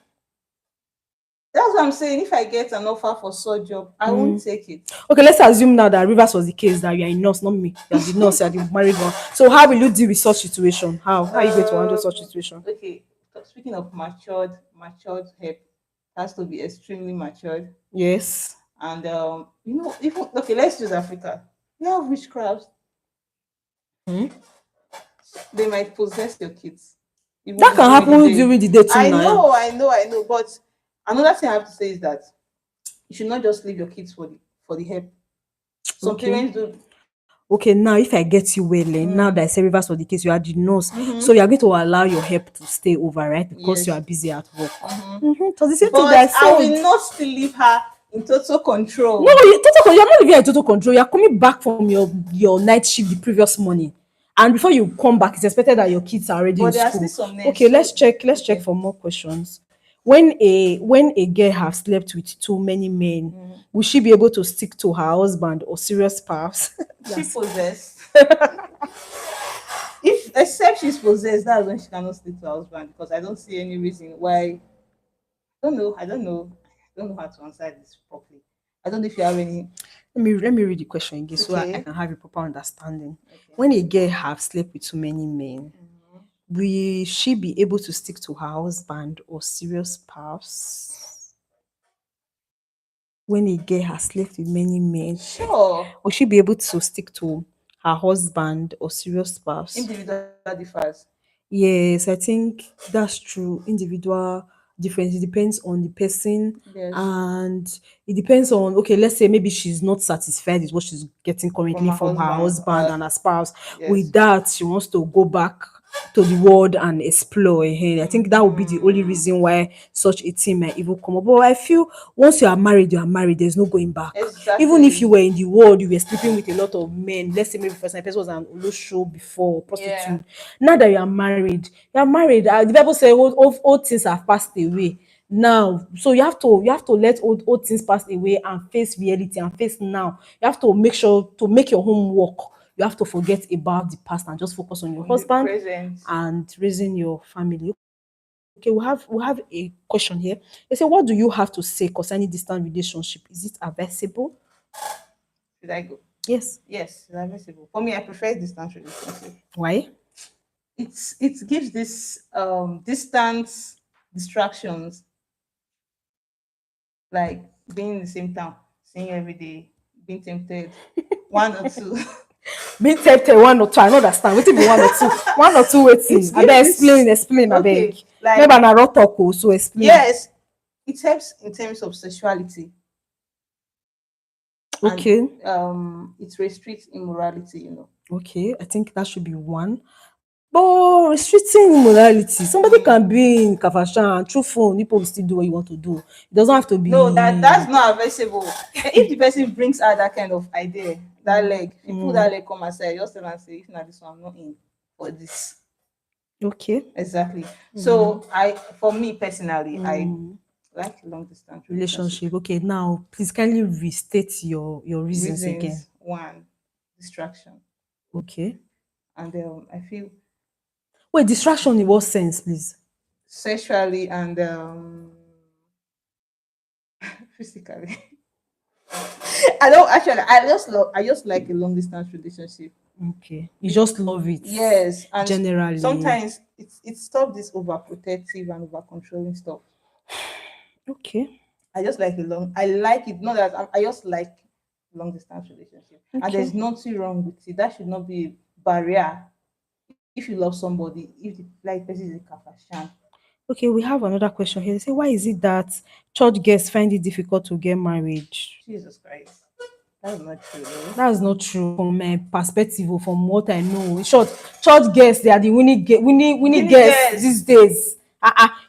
That's what I'm saying. If I get an offer for such job, I won't take it. Okay, let's assume now that Rivers was the case, that you're a nurse, not me. You're the nurse, you're the married one. So how will you deal with such situation? How are you going to handle such situation? Okay. Speaking of matured help has to be extremely matured. Yes. And even okay, let's use Africa. We have witchcraft. They might possess your kids That even can during the happen day. during the day too I now. know, I know, I know. But another thing I have to say is that you should not just leave your kids for the help. Some Okay. parents do. Okay, now if I get you well, now that I say Rivers was the case, you are the nurse. So you are going to allow your help to stay over, right? Because you Yes. are busy at work. It was the same thing that But I I said. will not still leave her in total No, control. you're not living in total control. You're coming back from your night shift the previous morning. And before you come back, it's expected that your kids are already in But there are still school. some names. Okay, let's So check. Let's check okay. for more questions. When a girl has slept with too many men, will she be able to stick to her husband or serious spouse? She That's possessed. If except she's possessed, that's when she cannot sleep to her husband because I don't see any reason why. I don't know how to answer this properly. I don't know if you have any. let me read the question again so I Okay. can have a proper understanding. Okay. When a girl have slept with too many men, Mhm. will she be able to stick to her husband or serious spouse? When a girl has slept with many men, Sure. will she be able to stick to her husband or serious spouse? Individual differs. Yes, I think that's true. Individual difference. It depends on the person, Yes. and it depends on, okay, let's say maybe she's not satisfied with what she's getting From currently my from her husband. husband and her spouse. With Yes. that, she wants to go back to the world and explore ahead. I think that would be the only Mm, reason why such a thing might even come up. But I feel once you are married, you are married. There's no going back. Even if you exactly. were in the world, you were sleeping with a lot of men. Let's say maybe for example, person was an Olo show before, Yeah. prostitute. Now that you are married, the Bible says old things have passed away. Now, so you have to let old things pass away and face reality and face now. You have to make sure to make your home work. You have to forget about the past and just focus on your On the husband present. and raising your family. Okay, we have a question here. They say, what do you have to say concerning distant relationship? Is it advisable? Should I go? Yes. Yes, it's admissible. For me, I prefer distance relationship. Why? It gives this distance distractions like being in the same town, seeing you every day, being tempted, one or two. Being tempted one or two, I no understand. Wetin be one or two? One or two It waiting. gives Abeg explain, this explain, abeg. okay, like Maybe na raw talk o, so explain. yes, it helps in terms of sexuality and Okay, it restricts immorality. okay. I think that should be one. But restricting immorality, somebody can be in Kafashan through phone, people will still do what you want to do. It doesn't have to No, be. that's not advisable. If the person brings out that kind of idea, that leg, if you pull that leg come aside, just tell and say, if not this one, I'm not in for this. Okay. Exactly. So for me personally, I like long distance relationship. Relationship. Okay, now please kindly restate your reasons again. Reasons: one, distraction, Okay. and I feel Wait, distraction in what sense, please? sexually and physically. I don't actually. I just like a long distance relationship. Okay. You just love it. Yes, and Generally. sometimes it stops this overprotective and over controlling stuff. Okay. I just like a long. I like it. Not that I just like long distance relationship, and Okay. there's nothing wrong with it. That should not be a barrier. If you love somebody, if the like person is a kafashan, Okay, we have another question here. They say, why is it that church guests find it difficult to get married? Jesus Christ, that's not true. That's not true from my perspective or from what I know. In short, church guests, they are the winning Winning guests these girls. days.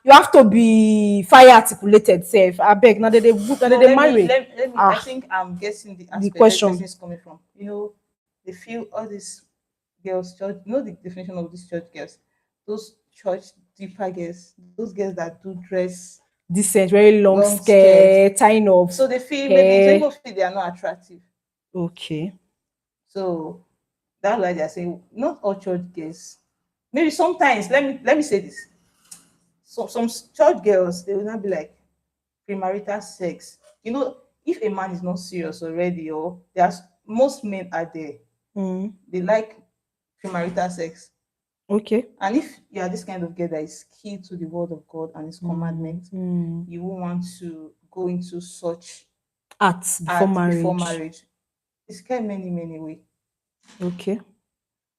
You have to be fire articulated, safe. I beg. Now No, they marry. let me. I Ah, think I'm guessing the the aspect that person question. is coming from. They feel all these girls, church. You know the definition of these church girls. Those church deeper girls. Those girls that do dress Decent, very long long skirt. skirt, tying of So they feel maybe some hair. people feel they are not attractive. Okay. So that's why they are saying not all church girls. Maybe sometimes let me say this. So some church girls they will not be like premarital sex. If a man is not serious already, or there's most men are there, Mm, they like premarital sex. okay. And if you are this kind of girl that is key to the word of God and his commandment, Mm. you won't want to go into such Acts before act before marriage. marriage. It's can many way Okay.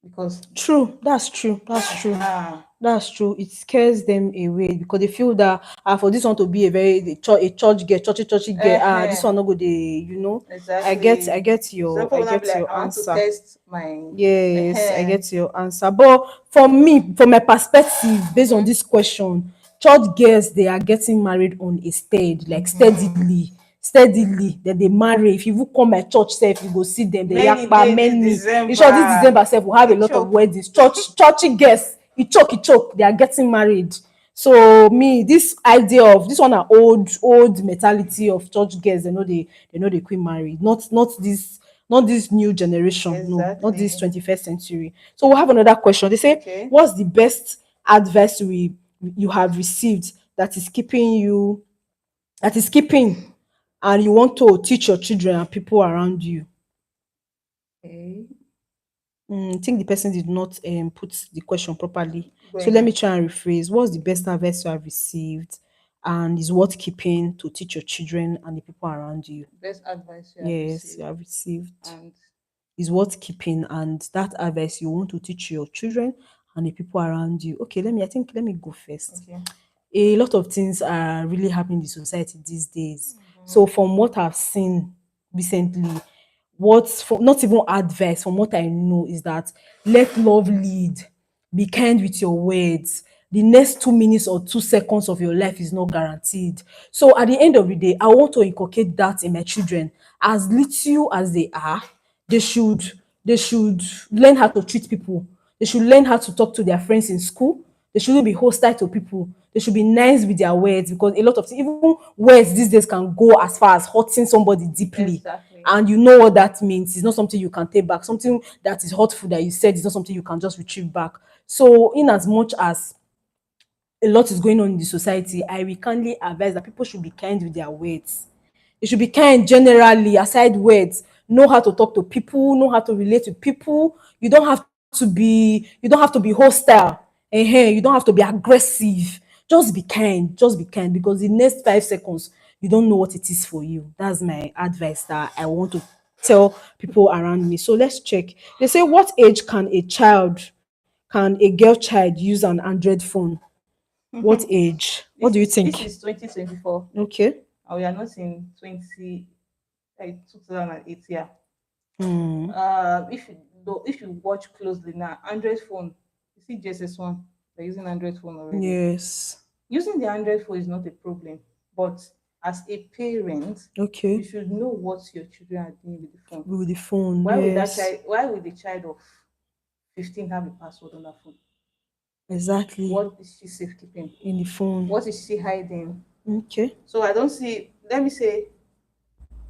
because True. That's true. That's true. ah That's true. It scares them away because they feel that for this one to be a church girl, churchy girl. This uh one not go. They. I exactly. get Some your people will not be like, I want to answer. test my Yes, I uh get your answer. But for me, from my perspective, based on this question, church girls they are getting married on a like steadily. Then they marry. If you even come my church self, you go see them. They many yakpa days this many. In short, this December. December self will have a They lot of choke. weddings. Churchy girls, it choke. They are getting married. So me, this idea of this one are old mentality of church girls. They know they quit married. Not this new generation. No, not this Exactly. 21st century. So we have another question. They say, Okay. what's the best advice you have received that is keeping and you want to teach your children and people around you? Okay. I think the person did not put the question properly. Go So let me ahead. try and rephrase. What's the best advice you have received and is worth keeping to teach your children and the people around you? Best advice you have Yes, you received. have received And is worth keeping and that advice you want to teach your children and the people around you. Okay, let me go first. okay. A lot of things are really happening in the society these days. So from what I've seen recently, not even advice, from what I know is that let love lead. Be kind with your words. The next 2 minutes or 2 seconds of your life is not guaranteed. So at the end of the day, I want to inculcate that in my children. As little as they are, they should learn how to treat people. They should learn how to talk to their friends in school. They shouldn't be hostile to people. They should be nice with their words because a lot of even words these days can go as far as hurting somebody deeply. Exactly. And you know what that means. It's not something you can take back. Something that is hurtful that you said is not something you can just retrieve back. So, in as much as a lot is going on in the society, I will kindly advise that people should be kind with their words. They should be kind generally, aside words. Know how to talk to people, know how to relate to people. You don't have to be hostile. You don't have to be aggressive. Just be kind because the next 5 seconds, you don't know what it is for you. That's my advice that I want to tell people around me. So let's check. They say, what age can a girl child use an Android phone? What age? What this do you is this think? is 2024, Okay. and we are not in 2008 here. Hmm. If you watch closely now, Android phone, you see JSS1, they're using Android phone already. Yes. Using the Android phone is not a problem, but as a parent, you Okay. should know what your children are doing with the phone. With the phone. Why would that Yes. child? Why would the child of 15 have a password on that phone? Exactly. What is she safekeeping? In the phone. What is she hiding? Okay. So I don't see. Let me say,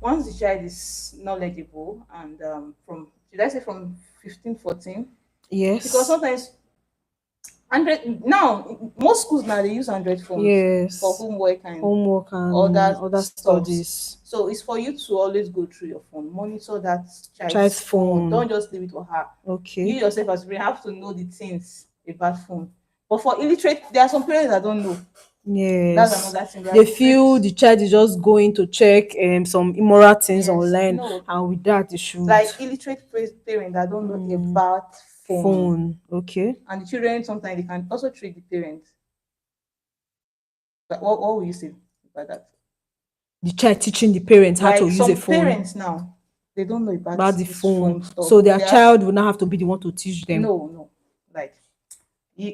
once the child is knowledgeable and from should I say from 15, 14? Because Yes. sometimes Android now most schools now they use Android phones for Yes. homework and Homework and other other stuffs. studies. So it's for you to always go through your phone, monitor that Child's child's phone. Don't phone. just leave it to her. You Okay. yourself as a parent have to know the things about phone. But for illiterate, there are some parents that don't know. That's Yes. another thing. They are They feel illiterate. the child is just going to check some immoral things Yes, online, no, and with that, they should like illiterate parents that don't know mm, about phone, phone. Okay. and the children sometimes they can also treat the parents. But what will you say about that? The child teaching the parents how to Like use a some phone, parents now, they don't know about about the this phone. phone stuff. So their They are child will not have to be the one to teach them. no, like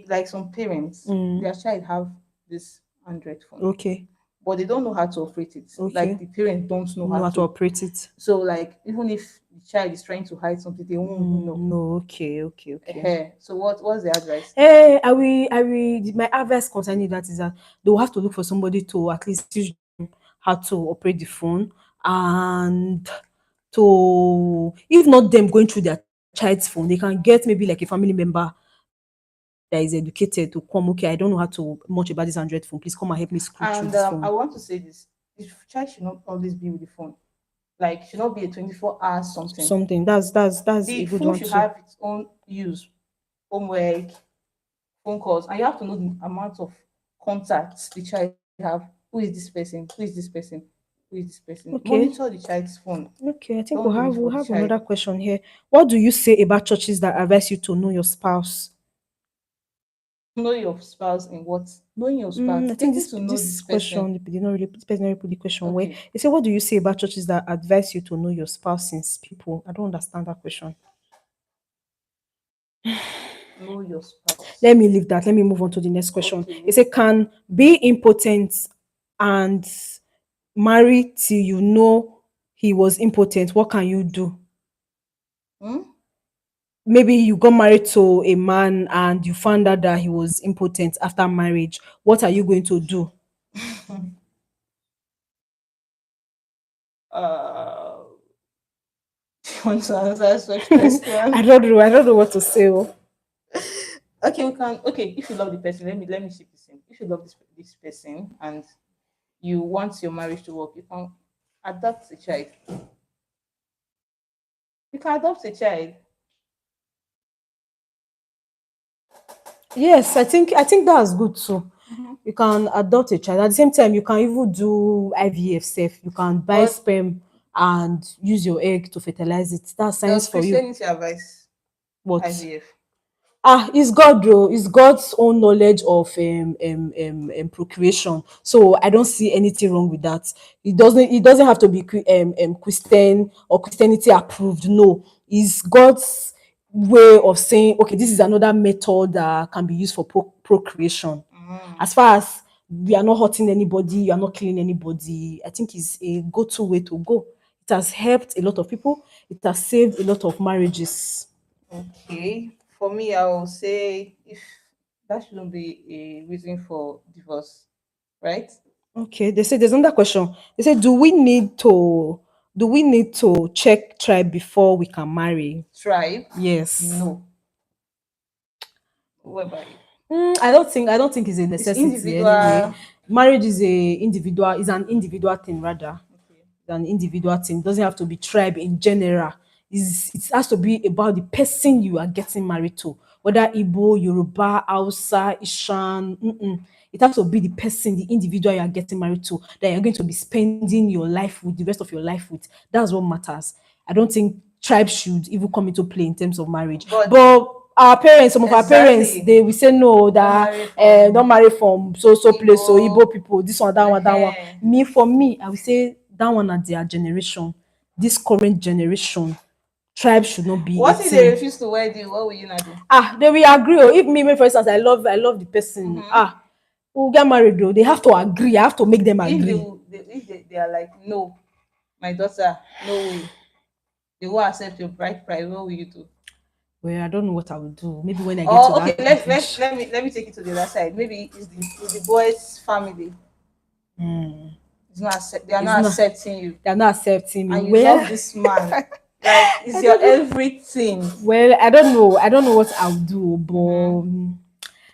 like some parents, Mm, their child have this Android phone, okay. but they don't know how to operate it. Like Okay. the parents don't know Know how how to to. operate it. So like even if the child is trying to hide something, they won't even know. No. Okay. Okay. Okay. So what's the advice? I will. My advice concerning that is that they will have to look for somebody to at least teach them how to operate the phone, and to, if not them going through their child's phone, they can get maybe like a family member that is educated to come. Okay, I don't know how to much about this Android phone. Please come and help me scroll through And this I phone. want to say this: the child should not always be with the phone. Like should not be a 24 hours something. Something that's a The good phone one should too. have its own use, homework, phone calls, and you have to know the amount of contacts the child have. Who is this person? Who is this person? Who is this person? Okay. Monitor the child's phone. Okay, I think Don't leave it we'll for the have child. another question here. What do you say about churches that advise you to know your spouse? Know your spouse in what? Knowing your spouse, I think getting this to know this this person. question they did not really this person did not really put the question where Okay, they say, what do you say about churches that advise you to know your spouse since people? I don't understand that question. know your spouse. Let me leave that. Let me move on to the next question. It Okay. say, can be impotent and marry till you know he was impotent. What can you do? Hmm? Maybe you got married to a man and you found out that he was impotent after marriage. What are you going to do? uh, you want to answer such question? I don't know what to say. Oh. Okay, we can. Okay, if you love the person, let me see this thing. If you love this person and you want your marriage to work, you can adopt a child. You can adopt a child. Yes, I think that's good too. Mhm. You can adopt a child. At the same time, you can even do IVF safe. You can buy But sperm and use your egg to fertilize it. That's science does for you. Christianity advise What? IVF? It's God though. It's God's own knowledge of procreation. So I don't see anything wrong with that. It doesn't have to be Christian or Christianity approved. No, it's God's way of saying, okay, this is another method that can be used for procreation. Mm. As far as we are not hurting anybody, you are not killing anybody, I think it's a go-to way to go. It has helped a lot of people. It has saved a lot of marriages. Okay. For me, I will say if that shouldn't be a reason for divorce, right? Okay, they say there's another question. They say, do we need to check tribe before we can marry? Tribe? Yes. No. What about you? I don't think it's a It's necessity anyway. individual. Marriage is an individual thing rather. Okay. An individual thing. It doesn't have to be tribe in general. It has to be about the person you are getting married to, whether Igbo, Yoruba, Hausa, Ishan. It has to be the person, the individual you are getting married to, that you're going to be spending your life with, the rest of your life with. That's what matters. I don't think tribe should even come into play in terms of marriage. But But some of our parents, exactly, they will say no, don't that marry from don't marry from so place, so Igbo. Igbo people, this one, that one, that one. For me, I would say that one at their generation, this current generation, tribe should not be a What if they thing. refuse to wed you? What will you not do? They will agree. Oh, if me, for instance, I love the person. We'll get married though. They have to agree. I have to make them If agree. they are like, no, my daughter, no way, they won't accept your bride price. What will you do? Well, I don't know what I will do. Maybe when I get to Oh, okay. that age. Let me take it to the other side. Maybe it's the boy's family. It's not accept, they are It's not not. accepting you, They're not accepting me. and you love Well, this man. Like it's I your don't know. everything. Well, I don't know. I don't know what I'll do, but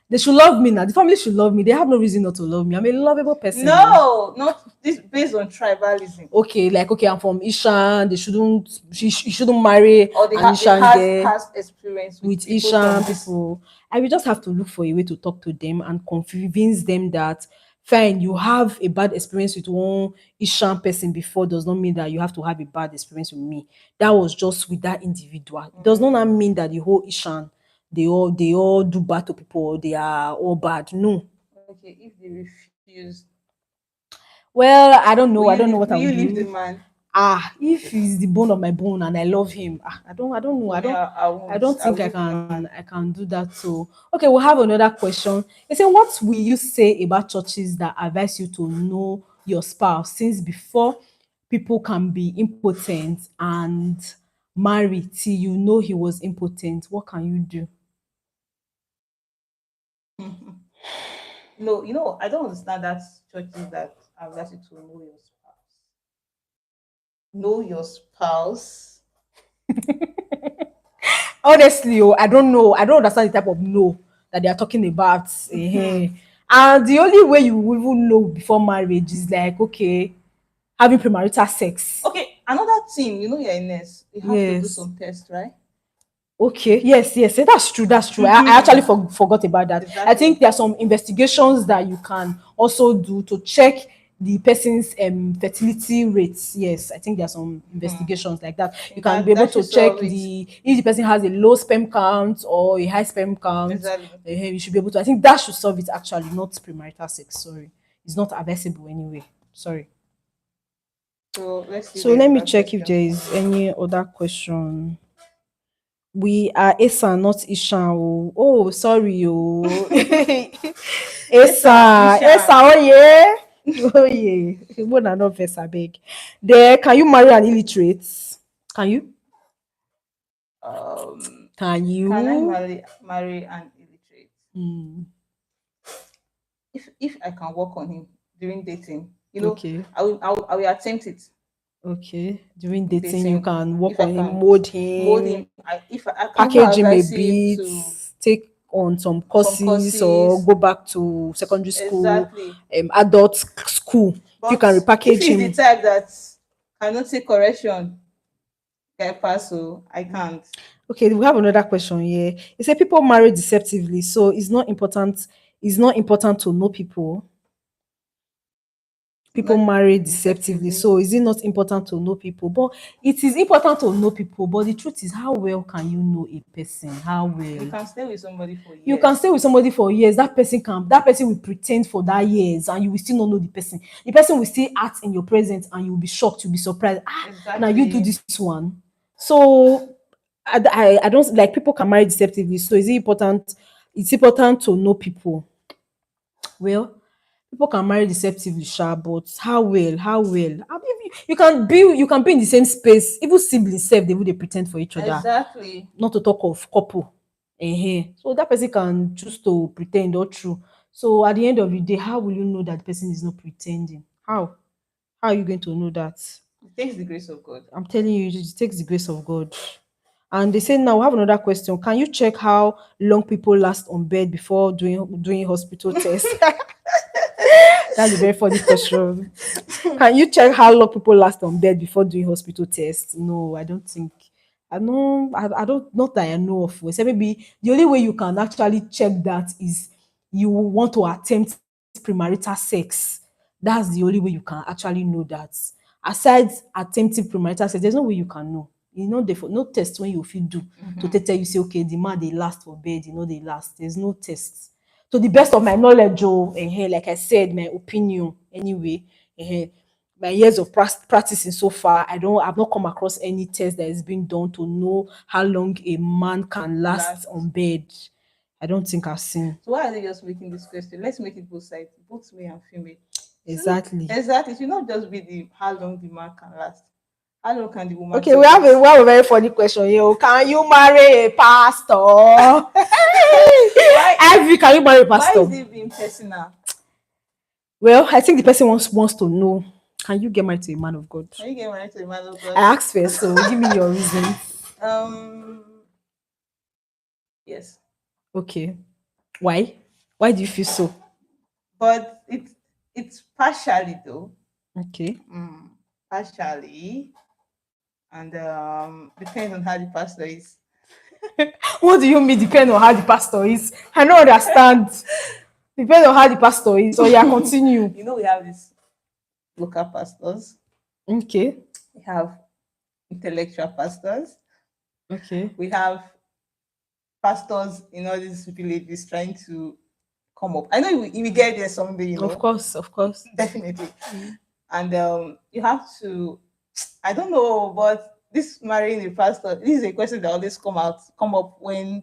they should love me now. The family should love me. They have no reason not to love me. I'm a lovable person now. No, not this based on tribalism. Okay, like okay, I'm from Ishan. They shouldn't. She shouldn't marry Or an they Ishan had girl past experience with with people from Ishan this. people. I will just have to look for a way to talk to them and convince them that fine, you have a bad experience with one Ishan person before does not mean that you have to have a bad experience with me. That was just with that individual. It does not mean that the whole Ishan they all do bad to people or they are all bad. No. Okay, if they refuse, Well, I don't know. I don't know what will I you would leave the do. man? If he's the bone of my bone and I love him, I don't know. For I me, don't I I won't. don't I think will I leave the can man. I can do that. So okay, we'll have another question. They say, what will you say about churches that advise you to know your spouse since before people can be impotent and marry till you know he was impotent? What can you do? No, I don't understand that churches that have asked you to know your spouse. Know your spouse. Honestly, I don't know. I don't understand the type of no that they are talking about. And the only way you will even know before marriage is like, okay, having premarital sex. Okay, another thing, you're a nurse. You have to do Yes. some tests, right? Okay. Yes. Yes. That's true. That's true. I actually forgot about that. I think Exactly. there are some investigations that you can also do to check the person's fertility rates. Yes, I think there are some investigations like that. I You think can be that able that to should check solve it. the if the person has a low sperm count or a high sperm count. Exactly. You should be able to. I think that should solve it. Actually, not premarital sex. Sorry, it's not advisable anyway. Sorry. So let's see So the let me other check if there questions. is any other question. We are Esa, not Ishan. Oh, sorry. Oh. Esa. Esa, Ishan. oh yeah. Oh yeah. More than not Vesa beg. There, can you marry an illiterate? Can you? Um, Can can I you? marry an illiterate? If I can work on him during dating, Okay. I will attempt it. Okay. During In dating, you dating, can work if I on him, can mold mold him, him, if I can even package him a advise him bit, to take on some some courses or courses. go back to secondary school, Exactly. adult school. If you But can if repackage he's the him. type that cannot take correction, guy pass, so I can't. Okay, we have another question here. It said people marry deceptively, so it's not important. It's not important to know people. People Not marry deceptively, deceptively. so is it not important to know people? But it is important to know people. But the truth is, how well can you know a person? How You well? can stay with somebody for You can stay years. with somebody for years. That person will pretend for that years, and you will still not know the person. The person will still act in your presence, and you will be shocked. You'll be surprised. Now you do Exactly. this one. So I don't like people can marry deceptively. So is it important? It's important to know people. Well, people can marry deceptively, sha, but how well? How well? I mean, you can be in the same space. Even siblings self, they would they pretend for each other. Exactly. Not to talk of couple. So that person can choose to pretend or true. So at the end of the day, how will you know that the person is not pretending? How? How are you going to know that? It takes the grace of God. I'm telling you, it takes the grace of God. And they say now we have another question. Can you check how long people last on bed before doing hospital tests? That's a very funny question. Can you check how long people last on bed before doing hospital tests? No, I don't think. I know. I don't. Not that I know of. Say maybe the only way you can actually check that is you want to attempt premarital sex. That's the only way you can actually know that. Aside attempting premarital sex, there's no way you can know. Therefore, no test when you feel do to tell you say okay, the man they last for bed, they last. There's no test to the best of my knowledge, like I said, my opinion anyway. my years of practicing so far, I've not come across any test that has been done to know how long a man can last on bed. I don't think I've seen. So why are they just making this question? Let's make it both sides, both male and female. Exactly. Exactly. It should not just be the how long the man can last. How long can the woman? Okay, we have a very funny question here. Can you marry a pastor? Ivy, can you marry a pastor? Why is it being personal? Well, I think the person wants to know. Can you get married to a man of God? Can you get married to a man of God? I asked first, so give me your reasons. Yes. Okay. Why? Why do you feel so? But it's partially though. Okay. Partially. And depends on how the pastor is. What do you mean depend on how the pastor is? I don't understand. Depend on how the pastor is. So yeah, continue. You know, we have these local pastors. Okay. We have intellectual pastors. Okay. We have pastors in all these villages trying to come up. I know you will get there someday, you know. Of course. Definitely. And you have to, I don't know, but this marrying a pastor, this is a question that always come up when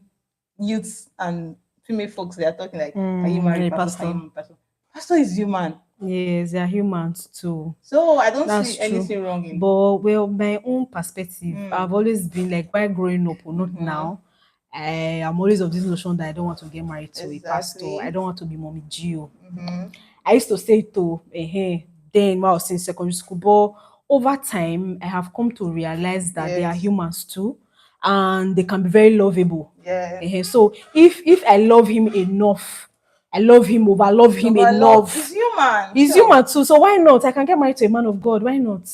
youths and female folks, they are talking like, can you marry a pastor? Can you marry a pastor? Pastor is human. Yes, they are humans too. So I don't see anything wrong in. But well, my own perspective, I've always been like, while growing up, or not now, I am always of this notion that I don't want to get married to a pastor. I don't want to be mommy Gio. I used to say to then when I was in secondary school, but over time I have come to realize that they are humans too, and they can be very lovable. So if I love him enough, I love him enough. He's human. He's human too. So why not? I can get married to a man of God. Why not?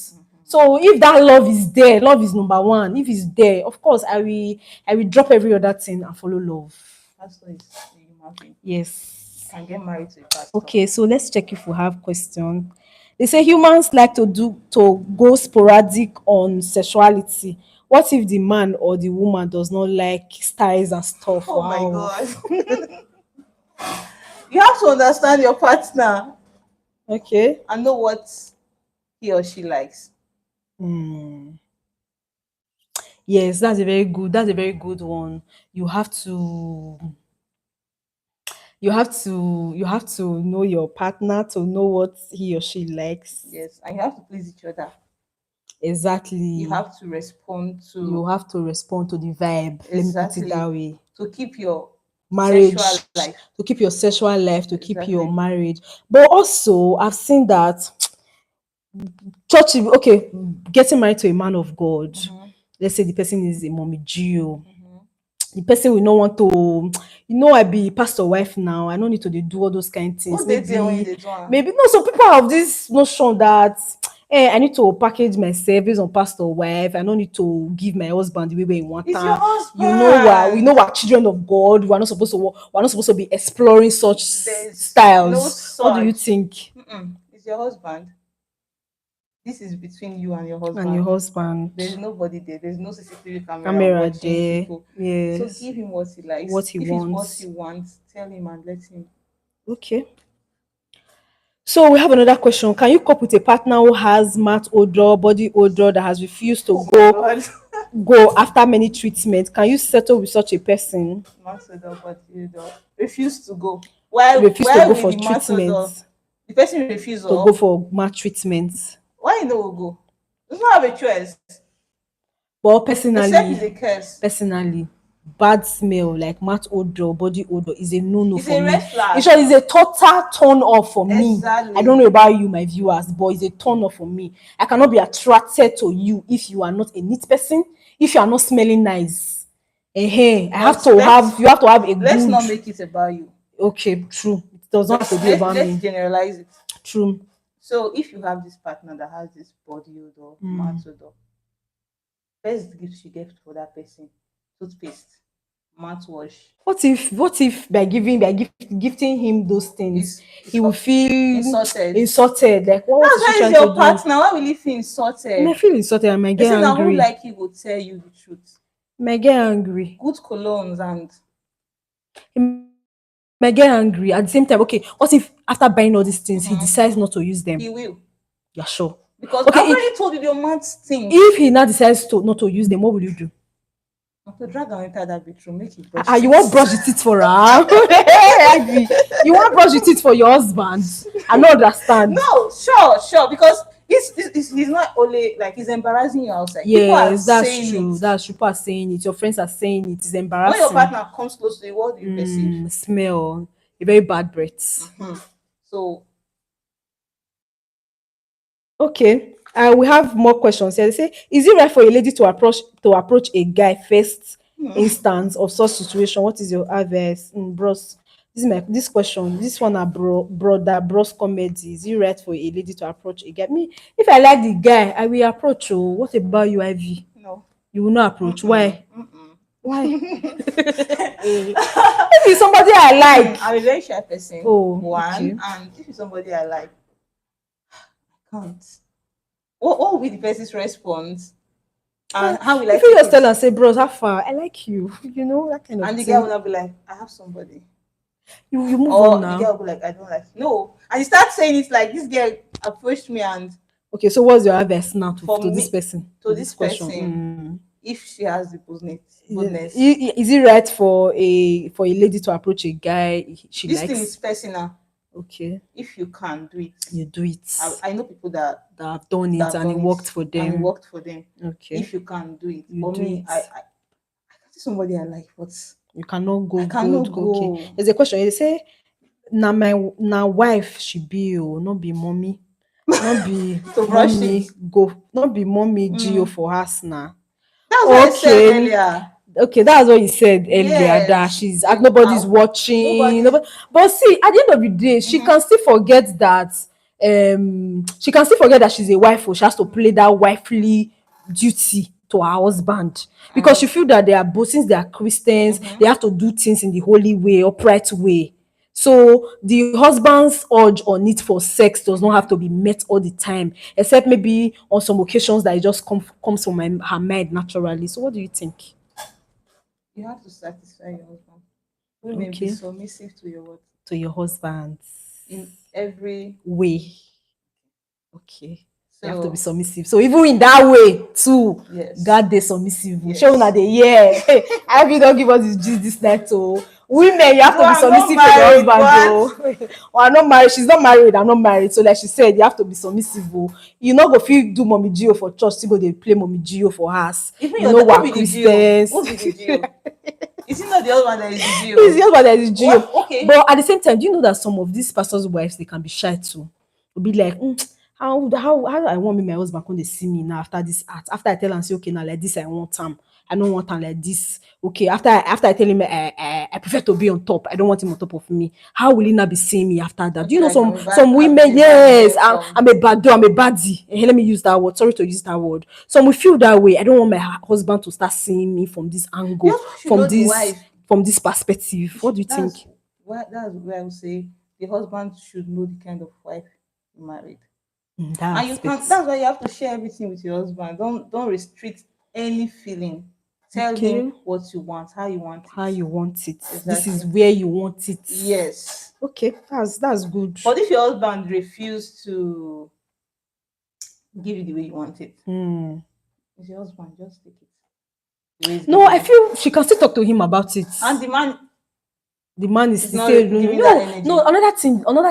So if that love is there, love is number one. If it's there, of course, I will drop every other thing and follow love. Pastor is a human being. Yes. Can get married to a pastor. Okay, so let's check if we have question. They say humans like to go sporadic on sexuality. What if the man or the woman does not like styles and stuff? Oh my God. You have to understand your partner. Okay. And know what he or she likes. Yes, that's a very good one. You have to know your partner to know what he or she likes. Yes, and you have to please each other. Exactly. You have to respond to the vibe. Exactly. Let me put it that way. To keep your marriage sexual life. To keep your sexual life, to keep your marriage. But also I've seen that church, okay, getting married to a man of God, let's say the person is a mommy Gio, the person will not want to, I be pastor wife now, I don't need to do all those kind of things. Maybe no, so people have this notion that I need to package myself based on pastor wife. I don't need to give my husband the way he wants. It's your husband. We know we're children of God. We're not supposed to be exploring such styles. What do you think? It's your husband. This is between you and your husband. There's nobody there. There's no CCTV camera there. People. Yes. So give him what he likes. What he wants, tell him and let him. Okay. So we have another question. Can you cope with a partner who has mouth odor, body odor, that has refused to go after many treatments? Can you settle with such a person? Mouth odor, body odor. Refuse to go. Refuse to go for treatment. The person refuses to go for mouth treatment. Why you no go? You don't have a choice. Well, personally, except it's a curse. Personally, bad smell like mouth odor, body odor is a no-no for me. It's a red flag. It's a total turn off for me. I don't know about you, my viewers, but it's a turn off for me. I cannot be attracted to you if you are not a neat person, if you are not smelling nice. You have to have a good. Let's not make it about you. Okay, true. It does not have to be about me. Let's generalize it. True. So if you have this partner that has this body odor, mouth odor, best gift you get for that person: toothpaste, mouthwash. What if by gifting him those things, he will feel insulted? Like what? That's why he's your partner. Why will he feel insulted? I might feel insulted. I might get angry. Who like you will tell you the truth. I might get angry. Good colognes and. I get angry at the same time. Okay, what if after buying all these things he decides not to use them? He will. You're sure? Because Okay, I already told you your man thing. if he now decides to not to use them, what will you do? To drag am enter that bedroom, make it brush. You want brush the teeth for her? Ivy, you want brush the teeth for your husband? I don't understand. No, sure, because he's not only like he's embarrassing you outside. People are Yes, that's saying true. it. That's true. People are saying it. Your friends are saying it. It's When embarrassing. your partner comes close to you, what do you perceive? Smell. A very bad breath. So Okay. We have more questions here. They say, is it right for a lady to approach a guy first instance of such situation? What is your advice? Bros, this question. This one are bros comedy. Is it right for a lady to approach a guy? Me, if I like the guy, I will approach. Oh, what about you, Ivy? no. You will not approach. Why? Why? Eh, If it's somebody I like. I'm a very shy person. Oh, One, okay. and if it's somebody I like, I can't. What will be the person's response? And how will I If you take just it? tell and say, bros, how far? I like you. You know, that kind of And the thing. guy will not be like, I have somebody. You move Or on the now. girl will be like, I don't like you. No. And you start saying it like this girl approached me and Okay, so what's your advice now For to this me- person? to this person, if she has the boldness, Is it right for a lady to approach a guy she this likes? thing is personal. Okay, If you can do it, you do it. I know people that Have done it have and it done worked for and them. it worked for them. Okay, If you can do it, You for do me, it. I can see somebody I like, but you cannot go. I cannot go. Okay, go. there's a question. They say, "Now wife she be not be mommy, not be To brush mommy it. go, not be mommy Gio for us now." That's what I said Okay. earlier. Okay, that's what you said earlier, that Yes. she's nobody's watching. But see, at the end of the day, she can still forget that she's a wife, or she has to play that wifely duty to her husband, because she feel that they are both, since they are Christians, they have to do things in the holy way, upright way. So the husband's urge or need for sex does not have to be met all the time, except maybe on some occasions that it just comes from her mind naturally. So what do you think? You have to satisfy your husband. Women be Okay. submissive to your word To your husband in every way. Okay. You have to be so submissive. So even in that way too, yes. God dey submissive. Yes. Show una dey hear. I hope you don't give us this gist this night. So women, you have to Well, be I'm submissive not to your married, husband. Oh. Well, I'm not married. She's not married. I'm not married. So like she said, you have to be submissive. Oh. You no go fit do mommy Gio for church. You go dey play mommy Gio for us. Even You your know dad, we're who be the Gio? Christians. Who be the Gio? Is it not the husband that is the Gio? It's just what that is Gio. What? Okay. But at the same time, do you know that some of these pastors' wives, they can be shy too? They'll be like, how do I want me my husband come to see me now after this act? After I tell him, say, okay, now like this, I want him. I don't want him like this. Okay, after I tell him I prefer to be on top. I don't want him on top of me. How will he not be seeing me after that? Do you know Like, I'm a some bad- women? I'm a bad Yes, girl I'm a bad girl. I'm a baddie. Let me use that word. Sorry to use that word. Some will feel that way. I don't want my husband to start seeing me from this angle, The husband should know the wife. from this perspective. What do you think? That's where I would say the husband should know the kind of wife he married. That And you aspect. can that's why you have to share everything with your husband. Don't restrict any feeling. Tell Okay. him what you want, how you want it. How you want it. This Exactly. is where you want it. Yes. Okay, that's good. But if your husband refused to give you the way you want it, it's your husband, just take it. The way it's No, given I you. feel she can still talk to him about it. And the man The man is It's still not giving that energy. no. Another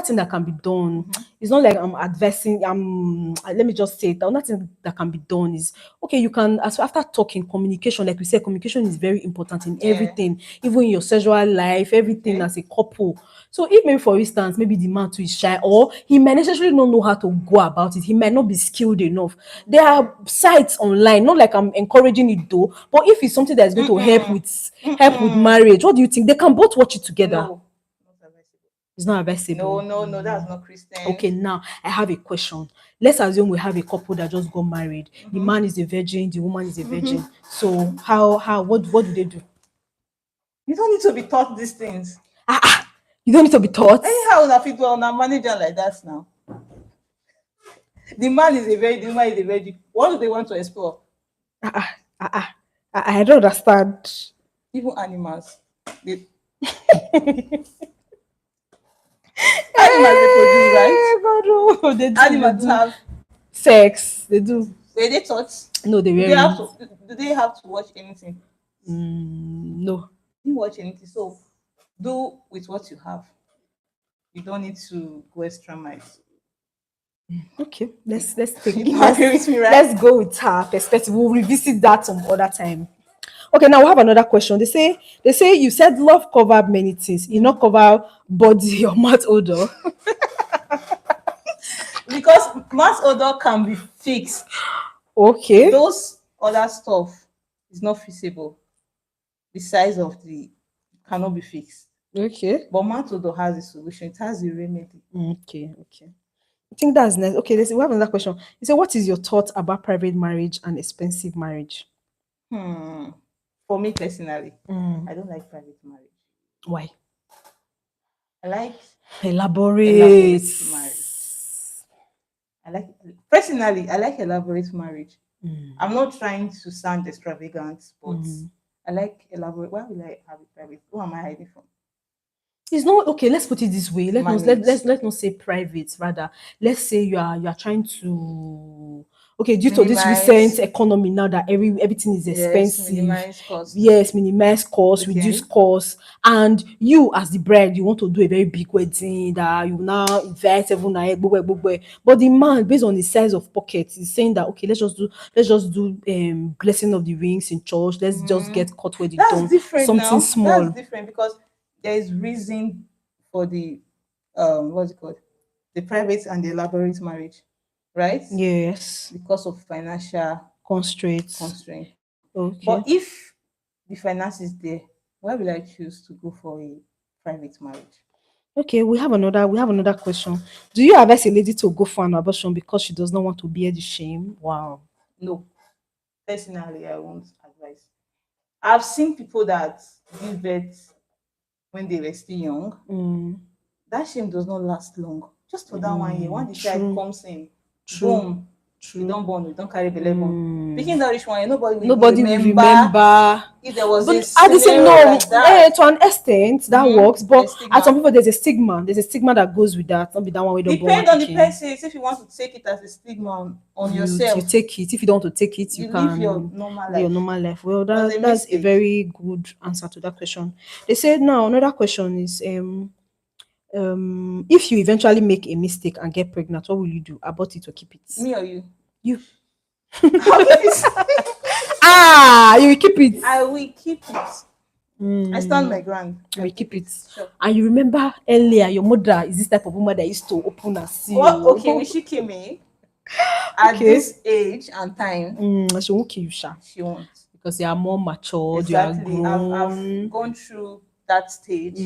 thing that can be done. It's not like I'm advising. Let me just say it. Another thing that can be done is, okay. You can, as after talking, communication. Like we said, communication is very important in everything, even in your sexual life, everything Okay. as a couple. So if maybe, for instance, maybe the man too is shy, or he might necessarily not know how to go about it. He might not be skilled enough. There are sites online. Not like I'm encouraging it though, but if it's something that is going to help with marriage, what do you think? They can both watch it together. No. Not advisable. It's not advisable. No, that's not Christian. Okay, now I have a question. Let's assume we have a couple that just got married. The man is a virgin, the woman is a virgin. So what do they do? You don't need to be taught these things. You don't need to be taught. Anyhow, na fit well, na manager like that now. The man is a virgin, the woman is a virgin. What do they want to explore? I don't understand. Even animals. Animals they produce, right? God, oh, they do, Animals they do. have sex. They do. Were they taught? No, they Do they have weren't. to? Do they have to watch anything? No. Didn't watch anything. So do with what you have. You don't need to go extra miles. Okay, let's take You don't agree with me, right? let's go with her perspective. We'll revisit that some other time. Okay, now we have another question. They say you said love covered many things. You not cover body or mouth odor. Because mass odor can be fixed. Okay. Those other stuff is not feasible. The size of the cannot be fixed. Okay. But mass odor has a solution. It has a remedy. Okay. I think that's nice. Okay, we have another question. You say, what is your thought about private marriage and expensive marriage? Hmm. For me personally, Mm. I don't like private marriage. Why? I like Elaborate. elaborate marriage. I like personally, I like elaborate marriage. I'm not trying to sound extravagant, but I like elaborate. Why would I have it private? Who am I hiding from? It's not okay. Let's put it this way. Manage. Let's not say private. Rather, let's say you are trying to, okay, due to this recent Minimize. economy now that everything is Yes, expensive. minimize cost. Yes, minimize costs, reduce Okay. costs, and you as the bride, you want to do a very big wedding that you now invite everyone, but the man, based on the size of pocket, is saying that okay, let's just do blessing of the rings in church. Let's just get cut wedding That's done, different something now. That's small. different because there is reason for the what's it called? The private and the elaborate marriage, right? Yes. Because of financial Constraints. constraint. Okay. But if the finance is there, why will I choose to go for a private marriage? Okay, we have another question. Do you advise a lady to go for an abortion because she does not want to bear the shame? Wow. No, personally, I won't advise. I've seen people that give birth when they were still young. Mm, That shame does not last long. Just for that 1 year, when the child true, comes in, true, boom, you true. don't born, you don't carry belly born. Mm. Picking that rich 1 year, nobody will even Nobody will remember remember. if there was But a at the same scenario no, like that. to an extent that works. But There's at some stigma. people, there's a stigma. There's a stigma that goes with that. Not be that one we don't born one Depend on the picking. person. If you want to take it as a stigma on You yourself, take it. If you don't want to take it, you you live your can normal live your life. normal life. Well, It was a that's a mistake. very good answer to that question. They said now another question is if you eventually make a mistake and get pregnant, what will you do? Abort it or keep it? Me or you? You. I'll keep it. You will keep it. I will keep it. I stand my ground. You I'll will keep keep it. it. Sure. And you remember earlier, your mother is this type of woman that used to open and see What? Okay, when you. she came in at Okay. this age and time, She won't kill you, Sha. she won't. Because you are more matured, you are Exactly. I've grown. gone through that stage.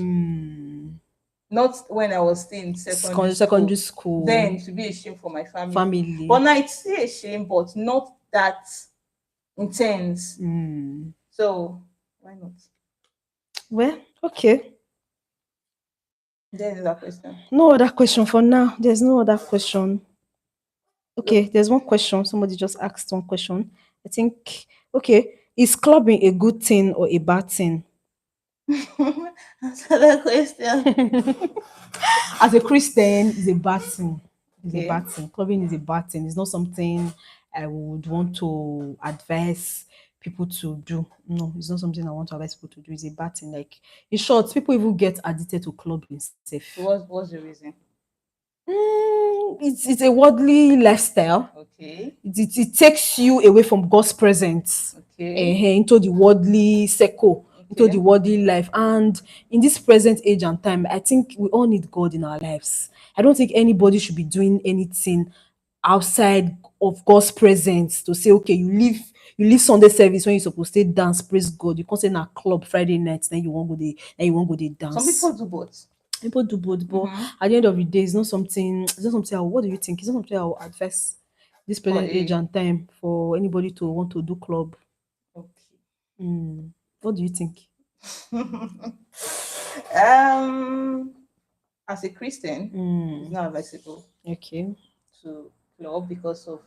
Not when I was still in secondary Secondary school. school, Then to be a shame for my family. But family. now it's still a shame, but not that intense. So why not? Well, okay. Then that question. No other question for now. There's no other question. Okay, there's one question. Somebody just asked one question. I think, okay, is clubbing a good thing or a bad thing? Answer that question. As a Christian, it's a bad thing. It's a Okay. bad thing. Clubbing is a bad thing. It's not something I would want to advise people to do. No, it's not something I want to advise people to do. It's a bad thing. Like in short, people even get addicted to clubbing So safe. what's the reason? It's a worldly lifestyle. Okay. It takes you away from God's presence, Okay. into the worldly circle, into the Okay. worldly life. And in this present age and time, I think we all need God in our lives. I don't think anybody should be doing anything outside of God's presence to say, okay, you leave Sunday service when you're supposed to dance, praise God. You can't say in a club Friday night, then you won't go there, then you won't go there Some dance. people do both. People do both, but at the end of the day, it's not something what do you think? It's not something I will advise this For present age a and time for anybody to want to do club. okay. What do you think? um as a Christian, it's not advisable Okay. to club because of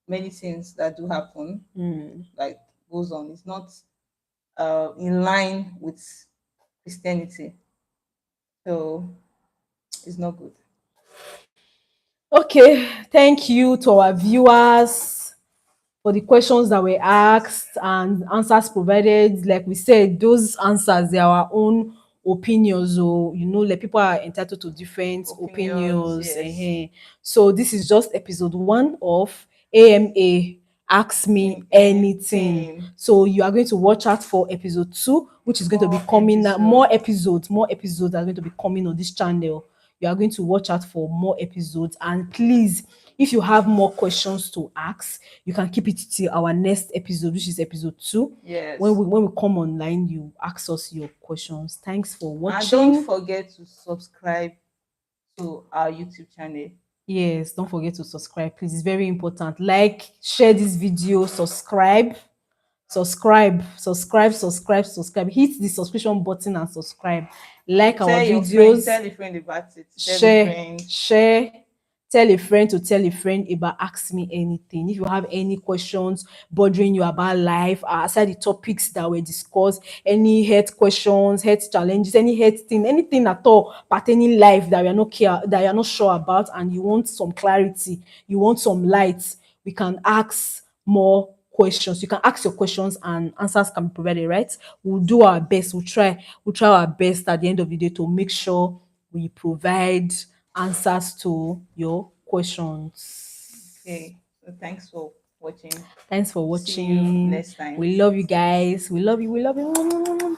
many things that do happen, like goes on. It's not in line with Christianity. So it's not good. Okay, thank you to our viewers for the questions that were asked and answers provided. Like we said, those answers, they are our own opinions. So, like people are entitled to different Opinions, opinions. yes. So this is just episode 1 of AMA Ask Me Anything. Anything. So you are going to watch out for episode 2, which is going to be More coming now. episode. More episodes are going to be coming on this channel. You are going to watch out for more episodes. And please, if you have more questions to ask, you can keep it till our next episode, which is episode 2. Yes. When we come online, you ask us your questions. Thanks for And watching. don't forget to subscribe to our YouTube channel. Yes, don't forget to subscribe, please. It's very important. Like, share this video, subscribe. Hit the subscription button and subscribe. Like our Tell your friend, videos. tell a friend about it. Tell a Share, friend. share. Tell a friend to tell a friend about Ask Me Anything. If you have any questions bothering you about life, aside the topics that were discussed, any health questions, health challenges, any health thing, anything at all pertaining life that you're not sure about, and you want some clarity, you want some light, we can ask more questions. You can ask your questions and answers can be provided, right? We'll do our best. We'll try our best at the end of the day to make sure we provide answers to your questions. Okay. So thanks for watching. Thanks for See you watching. next time. We love you guys. We love you. We love you.